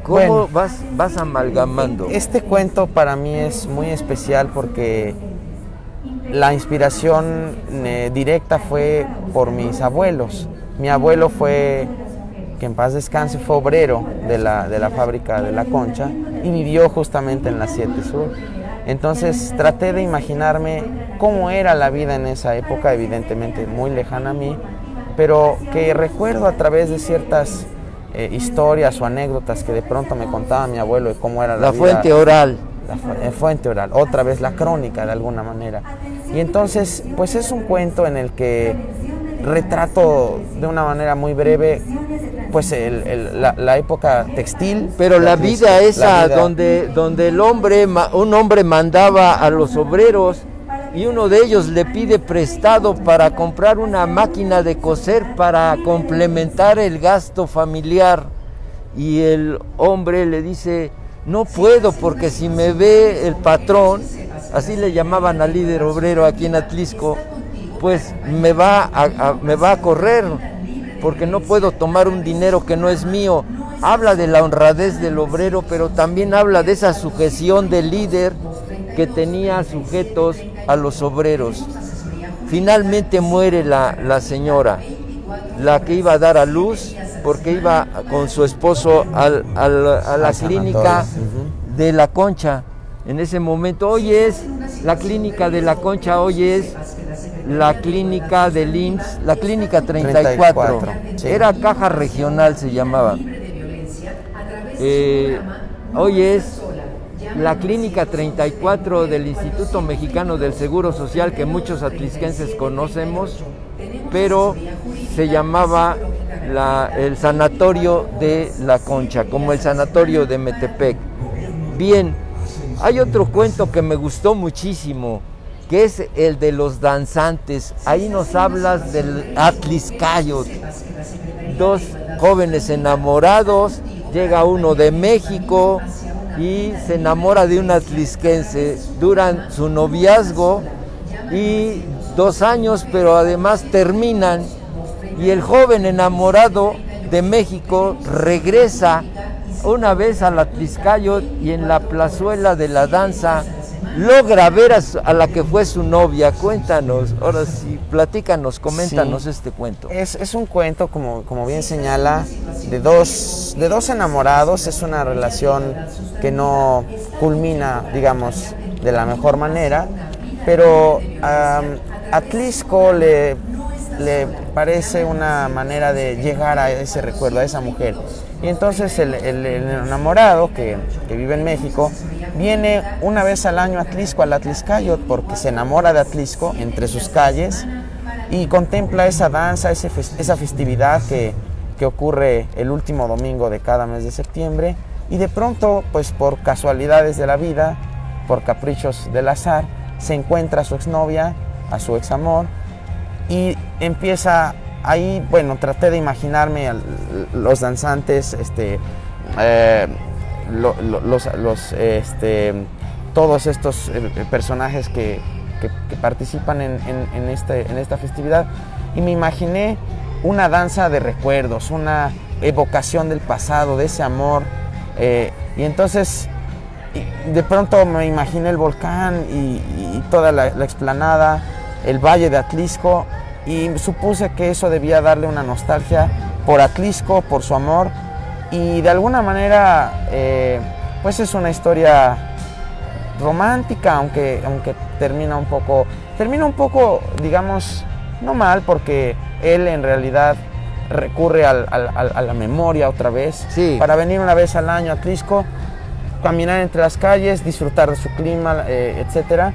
¿Cómo vas amalgamando?
Este cuento para mí es muy especial porque la inspiración directa fue por mis abuelos. Mi abuelo fue, que en paz descanse, fue obrero de la fábrica de La Concha y vivió justamente en la 7 Sur. Entonces traté de imaginarme cómo era la vida en esa época, evidentemente muy lejana a mí, pero que recuerdo a través de ciertas historias o anécdotas que de pronto me contaba mi abuelo de cómo era la vida.
Fuente oral.
La fuente oral, otra vez la crónica de alguna manera. Y entonces, pues es un cuento en el que retrato de una manera muy breve pues la época textil.
Pero la vida esa, donde el hombre, un hombre mandaba a los obreros y uno de ellos le pide prestado para comprar una máquina de coser para complementar el gasto familiar, y el hombre le dice: no puedo, porque si me ve el patrón, así le llamaban al líder obrero aquí en Atlisco, pues me va a correr, porque no puedo tomar un dinero que no es mío. Habla de la honradez del obrero, pero también habla de esa sujeción del líder que tenía sujetos a los obreros. Finalmente muere la señora, la que iba a dar a luz, porque iba con su esposo a la clínica de La Concha. En ese momento, hoy es la clínica de La Concha, hoy es la clínica del IMSS, la clínica 34. Sí. Era caja regional, se llamaba. Hoy es la clínica 34 del Instituto Mexicano del Seguro Social, que muchos atlisquenses conocemos, pero se llamaba el sanatorio de La Concha, como el sanatorio de Metepec. Bien, hay otro cuento que me gustó muchísimo, que es el de los danzantes. Ahí nos hablas del Atliscayot, dos jóvenes enamorados, llega uno de México y se enamora de un atlisquense, duran su noviazgo y 2 años, pero además terminan, y el joven enamorado de México regresa una vez al Atliscayot y en la plazuela de la danza logra ver a la que fue su novia. Cuéntanos, ahora sí, platícanos, coméntanos este cuento.
Es un cuento, como bien señala, de dos enamorados. Es una relación que no culmina, digamos, de la mejor manera, pero a Atlisco le parece una manera de llegar a ese recuerdo, a esa mujer. Y entonces el enamorado que vive en México viene una vez al año a Atlisco, al Atliscayot, porque se enamora de Atlisco entre sus calles y contempla esa danza, esa festividad que ocurre el último domingo de cada mes de septiembre. Y de pronto, pues por casualidades de la vida, por caprichos del azar, se encuentra a su exnovia, a su examor, y empieza ahí. Bueno, traté de imaginarme los danzantes, todos estos personajes que participan en esta festividad, y me imaginé una danza de recuerdos, una evocación del pasado, de ese amor, y entonces de pronto me imaginé el volcán y toda la explanada, el valle de Atlisco, y supuse que eso debía darle una nostalgia por Atlisco, por su amor, y de alguna manera pues es una historia romántica, aunque termina un poco, digamos, no mal, porque él en realidad recurre a la memoria otra vez, sí, para venir una vez al año a Atlisco, caminar entre las calles, disfrutar de su clima, etcétera,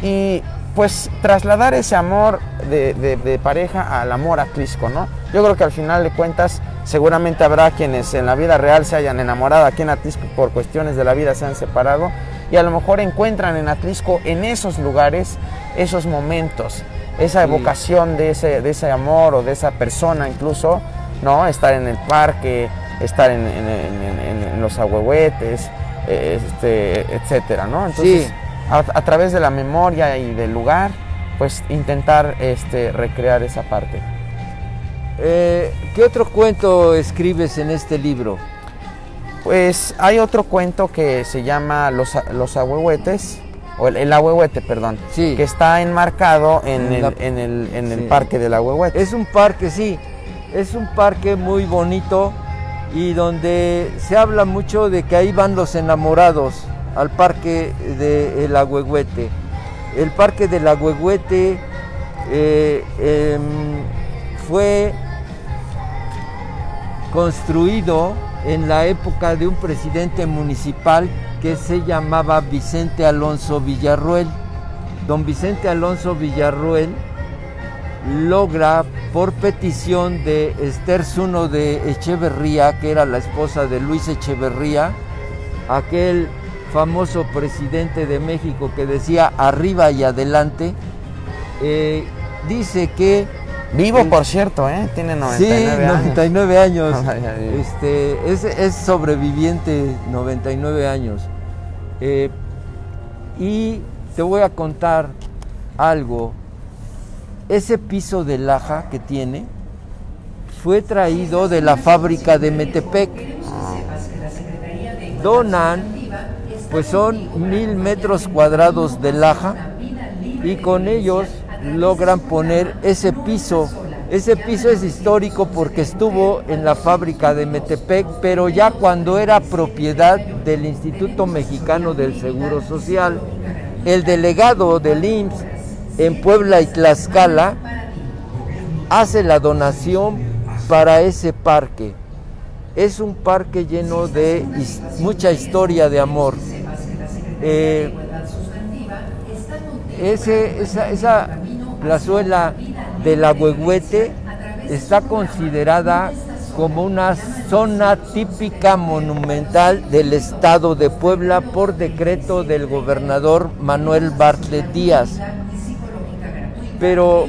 y pues trasladar ese amor de pareja al amor a Atlisco, ¿no? Yo creo que al final de cuentas seguramente habrá quienes en la vida real se hayan enamorado aquí en Atlisco, por cuestiones de la vida se han separado, y a lo mejor encuentran en Atlisco, en esos lugares, esos momentos, esa evocación de ese amor o de esa persona incluso, ¿no? Estar en el parque, estar en los ahuehuetes, etcétera, ¿no? Entonces, sí, a través de la memoria y del lugar, pues intentar recrear esa parte.
¿Qué otro cuento escribes en este libro?
Pues hay otro cuento que se llama Los Ahuehuetes, o el Ahuehuete, perdón, sí, que está enmarcado en el parque del Ahuehuete.
Es un parque, sí, es un parque muy bonito, y donde se habla mucho de que ahí van los enamorados al Parque del Ahuehuete. El Parque del Ahuehuete fue construido en la época de un presidente municipal que se llamaba Vicente Alonso Villarroel. Don Vicente Alonso Villarroel logra, por petición de Esther Zuno de Echeverría, que era la esposa de Luis Echeverría, aquel famoso presidente de México que decía arriba y adelante, dice que...
Vivo, por cierto, tiene 99
años.
Sí, 99 años.
Es sobreviviente, 99 años. Y te voy a contar algo. Ese piso de laja que tiene fue traído de la fábrica de Metepec. Donan, pues son 1000 metros cuadrados de laja, y con ellos logran poner ese piso. Ese piso es histórico porque estuvo en la fábrica de Metepec, pero ya cuando era propiedad del Instituto Mexicano del Seguro Social. El delegado del IMSS en Puebla y Tlaxcala hace la donación para ese parque. Es un parque lleno de mucha historia de amor. Esa plazuela del Ahuehuete está considerada como una zona típica monumental del estado de Puebla por decreto del gobernador Manuel Bartlett Díaz. Pero,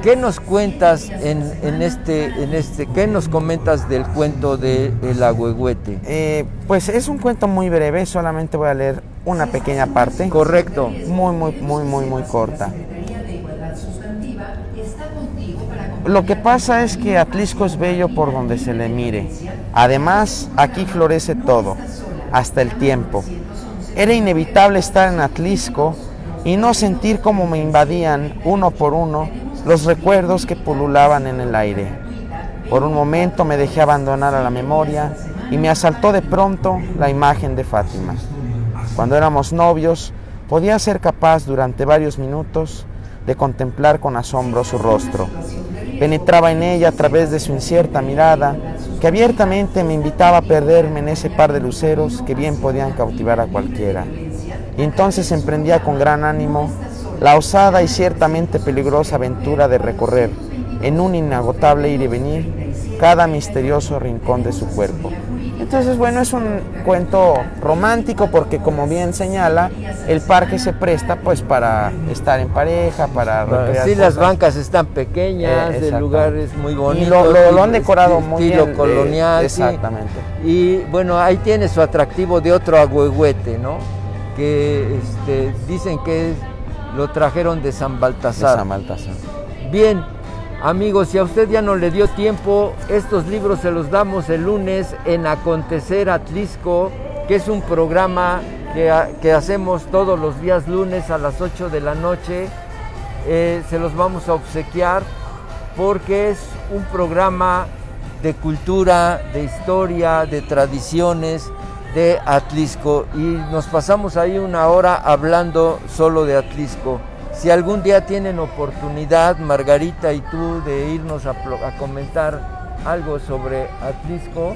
¿qué nos cuentas qué nos comentas del cuento de El Ahuehuete?
Pues es un cuento muy breve, solamente voy a leer una pequeña parte.
Correcto.
Muy corta. Lo que pasa es que Atlisco es bello por donde se le mire. Además, aquí florece todo, hasta el tiempo. Era inevitable estar en Atlisco y no sentir cómo me invadían, uno por uno, los recuerdos que pululaban en el aire. Por un momento me dejé abandonar a la memoria y me asaltó de pronto la imagen de Fátima. Cuando éramos novios, podía ser capaz durante varios minutos de contemplar con asombro su rostro. Penetraba en ella a través de su incierta mirada, que abiertamente me invitaba a perderme en ese par de luceros que bien podían cautivar a cualquiera. Y entonces emprendía con gran ánimo la osada y ciertamente peligrosa aventura de recorrer, en un inagotable ir y venir, cada misterioso rincón de su cuerpo. Entonces, bueno, es un cuento romántico porque, como bien señala, el parque se presta pues para estar en pareja, para recrear
sí,
cosas.
las bancas están pequeñas, el lugar es muy bonito.
Y lo han decorado muy bien.
Estilo colonial.
Exactamente.
Sí. Y bueno, ahí tiene su atractivo de otro Ahuehuete, ¿no? Que dicen que lo trajeron de San Baltasar.
De San Baltasar.
Bien. Amigos, si a usted ya no le dio tiempo, estos libros se los damos el lunes en Acontecer Atlisco, que es un programa que hacemos todos los días lunes a las 8 de la noche. Se los vamos a obsequiar porque es un programa de cultura, de historia, de tradiciones de Atlisco, y nos pasamos ahí una hora hablando solo de Atlisco. Si algún día tienen oportunidad, Margarita y tú, de irnos a comentar algo sobre Atlisco,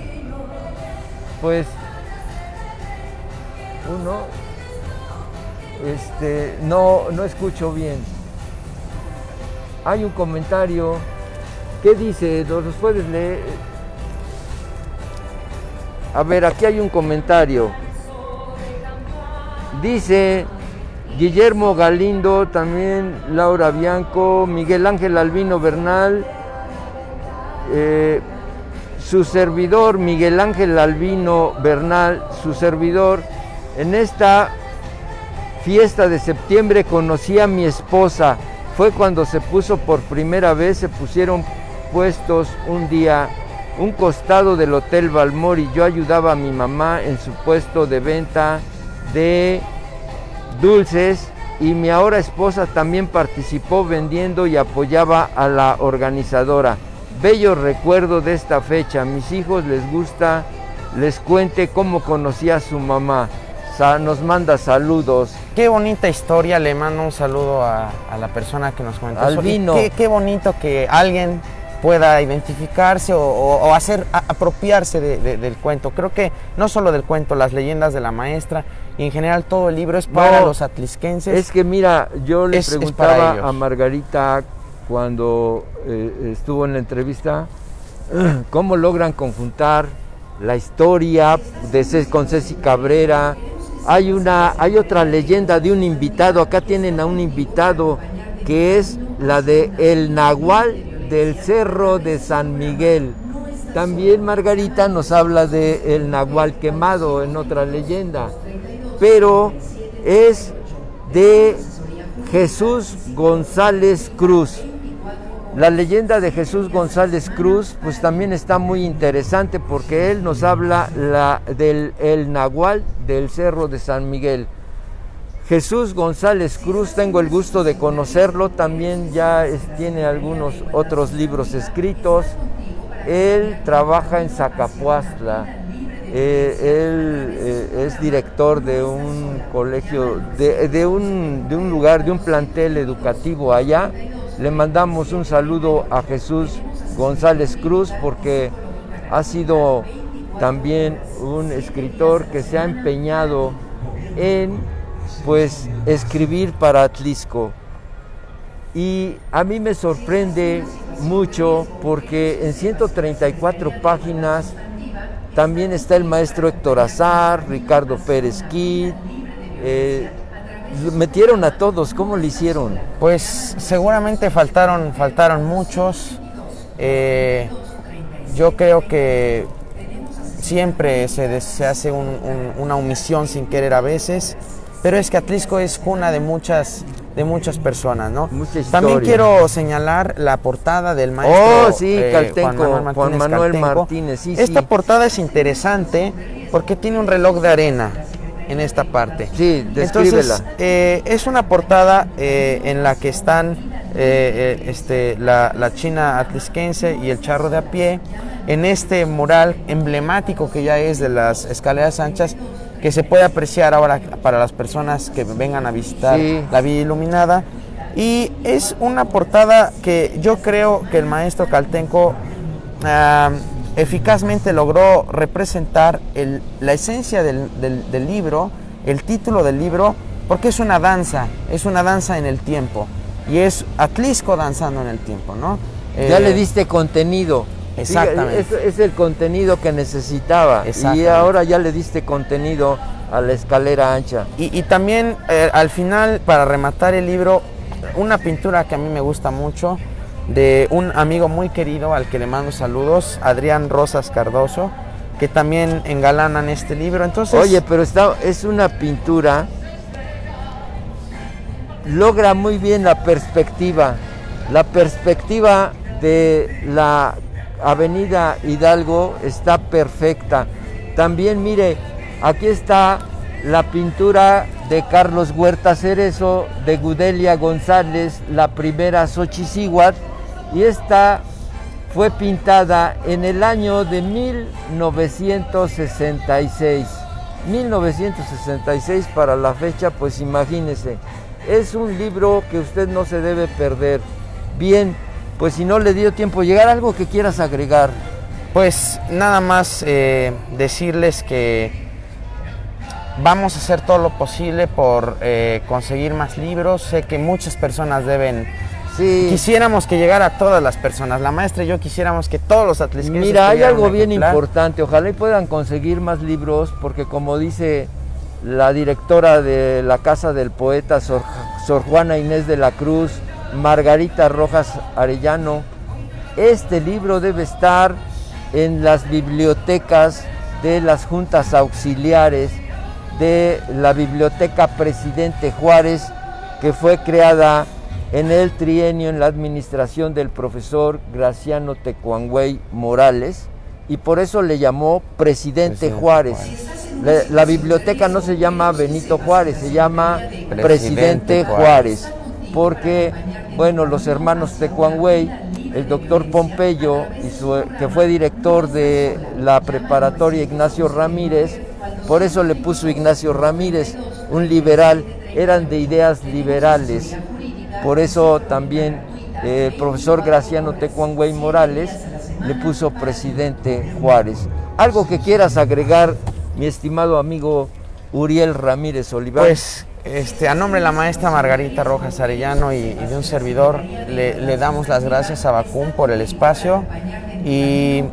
pues no escucho bien. Hay un comentario. ¿Qué dice? ¿Los puedes leer? A ver, aquí hay un comentario. Dice Guillermo Galindo, también Laura Bianco, Miguel Ángel Albino Bernal, su servidor Miguel Ángel Albino Bernal, su servidor. En esta fiesta de septiembre conocí a mi esposa. Fue cuando se puso por primera vez, se pusieron puestos un día un costado del Hotel Balmor y yo ayudaba a mi mamá en su puesto de venta de dulces, y mi ahora esposa también participó vendiendo y apoyaba a la organizadora. bello recuerdo de esta fecha. A mis hijos les gusta, les cuente cómo conocí a su mamá. Nos manda saludos.
Qué bonita historia, le mando un saludo a la persona que nos comentó.
Albino.
Qué bonito que alguien pueda identificarse o apropiarse del cuento. Creo que no solo del cuento, las leyendas de la maestra y en general todo el libro es para los atlisquenses.
Es que mira, yo le preguntaba a Margarita cuando estuvo en la entrevista cómo logran conjuntar la historia con Ceci Cabrera. Hay otra leyenda de un invitado, acá tienen a un invitado que es la de El Nahual del Cerro de San Miguel. También Margarita nos habla de El Nahual quemado en otra leyenda, pero es de Jesús González Cruz. La leyenda de Jesús González Cruz pues también está muy interesante porque él nos habla del El Nahual del Cerro de San Miguel. Jesús González Cruz, tengo el gusto de conocerlo, también ya tiene algunos otros libros escritos. Él trabaja en Zacapuastla, él es director de un colegio, de un lugar, de un plantel educativo allá. Le mandamos un saludo a Jesús González Cruz porque ha sido también un escritor que se ha empeñado en pues escribir para Atlisco. Y a mí me sorprende mucho porque en 134 páginas también está el maestro Héctor Azar, Ricardo Pérez Kid, metieron a todos. ¿Cómo le hicieron?
Pues seguramente faltaron muchos. Yo creo que siempre se hace una omisión sin querer a veces, pero es que Atlisco es cuna de muchas personas, ¿no? También quiero señalar la portada del maestro
Caltenco, Juan Manuel Martínez. Sí,
esta portada es interesante porque tiene un reloj de arena en esta parte.
Sí, descríbela.
Entonces, es una portada en la que están la china atlisquense y el charro de a pie en este mural emblemático que ya es de las escaleras anchas, que se puede apreciar ahora para las personas que vengan a visitar la Villa Iluminada. Y es una portada que yo creo que el maestro Caltenco eficazmente logró representar la esencia del libro, el título del libro, porque es una danza en el tiempo, y es Atlisco danzando en el tiempo, ¿no?
Ya le diste contenido.
Exactamente.
Es el contenido que necesitaba, y ahora ya le diste contenido a la escalera ancha.
Y también al final, para rematar el libro, una pintura que a mí me gusta mucho, de un amigo muy querido al que le mando saludos, Adrián Rosas Cardoso, que también engalanan este libro. Entonces,
oye, pero es una pintura, logra muy bien la perspectiva de la Avenida Hidalgo está perfecta. También mire, aquí está la pintura de Carlos Huerta Cerezo, de Gudelia González, la primera Xochicíhuatl, y esta fue pintada en el año de 1966. 1966 para la fecha, pues imagínese. Es un libro que usted no se debe perder. Bien, pues si no le dio tiempo llegar, algo que quieras agregar.
Pues nada más decirles que vamos a hacer todo lo posible por conseguir más libros. Sé que muchas personas quisiéramos que llegara a todas las personas. La maestra y yo quisiéramos que todos los atlisquenses.
Mira, hay algo bien importante. Ojalá y puedan conseguir más libros, porque como dice la directora de la Casa del Poeta, Sor Juana Inés de la Cruz, Margarita Rojas Arellano, este libro debe estar en las bibliotecas de las juntas auxiliares de la Biblioteca Presidente Juárez, que fue creada en el trienio en la administración del profesor Graciano Tecuangüey Morales, y por eso le llamó Presidente Juárez. La biblioteca no se llama Benito Juárez, se llama Presidente Juárez, porque, bueno, los hermanos Tecuangüey el doctor Pompeyo, que fue director de la preparatoria Ignacio Ramírez, por eso le puso Ignacio Ramírez, un liberal, eran de ideas liberales. Por eso también el profesor Graciano Tecuangüey Morales le puso presidente Juárez. ¿Algo que quieras agregar, mi estimado amigo Uriel Ramírez Oliván?
Pues a nombre de la maestra Margarita Rojas Arellano y de un servidor, le damos las gracias a Bacum por el espacio y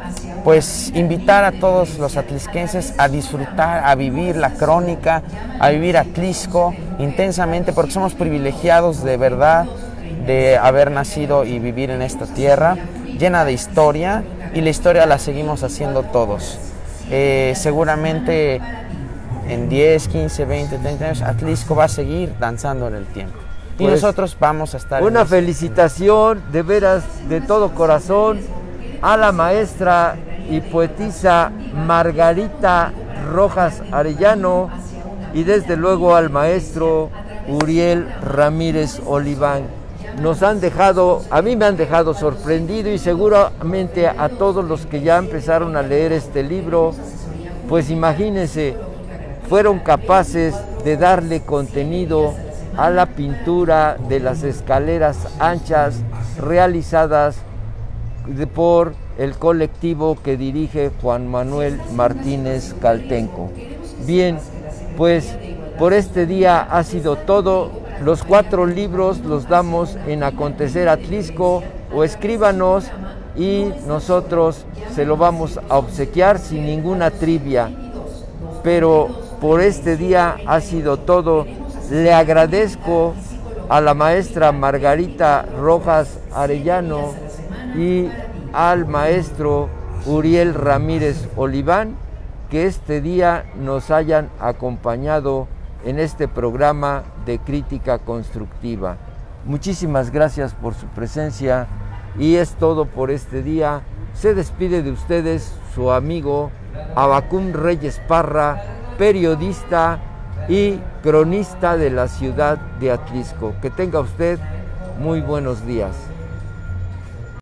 pues invitar a todos los atlisquenses a disfrutar, a vivir la crónica, a vivir Atlisco intensamente, porque somos privilegiados de verdad de haber nacido y vivir en esta tierra llena de historia, y la historia la seguimos haciendo todos. Seguramente en 10, 15, 20, 30 años Atlisco va a seguir danzando en el tiempo. Y pues nosotros vamos a estar...
Una felicitación de veras, de todo corazón, a la maestra y poetisa Margarita Rojas Arellano y desde luego al maestro Uriel Ramírez Oliván. Nos han dejado, a mí me han dejado sorprendido, y seguramente a todos los que ya empezaron a leer este libro, pues imagínense, fueron capaces de darle contenido a la pintura de las escaleras anchas realizadas por el colectivo que dirige Juan Manuel Martínez Caltenco. Bien, pues por este día ha sido todo. Los 4 libros los damos en Acontecer Atlisco, o escríbanos y nosotros se lo vamos a obsequiar sin ninguna trivia. Pero por este día ha sido todo. Le agradezco a la maestra Margarita Rojas Arellano y al maestro Uriel Ramírez Oliván que este día nos hayan acompañado en este programa de crítica constructiva. Muchísimas gracias por su presencia y es todo por este día. Se despide de ustedes su amigo Abacum Reyes Parra, periodista y cronista de la ciudad de Atlisco. Que tenga usted muy buenos días.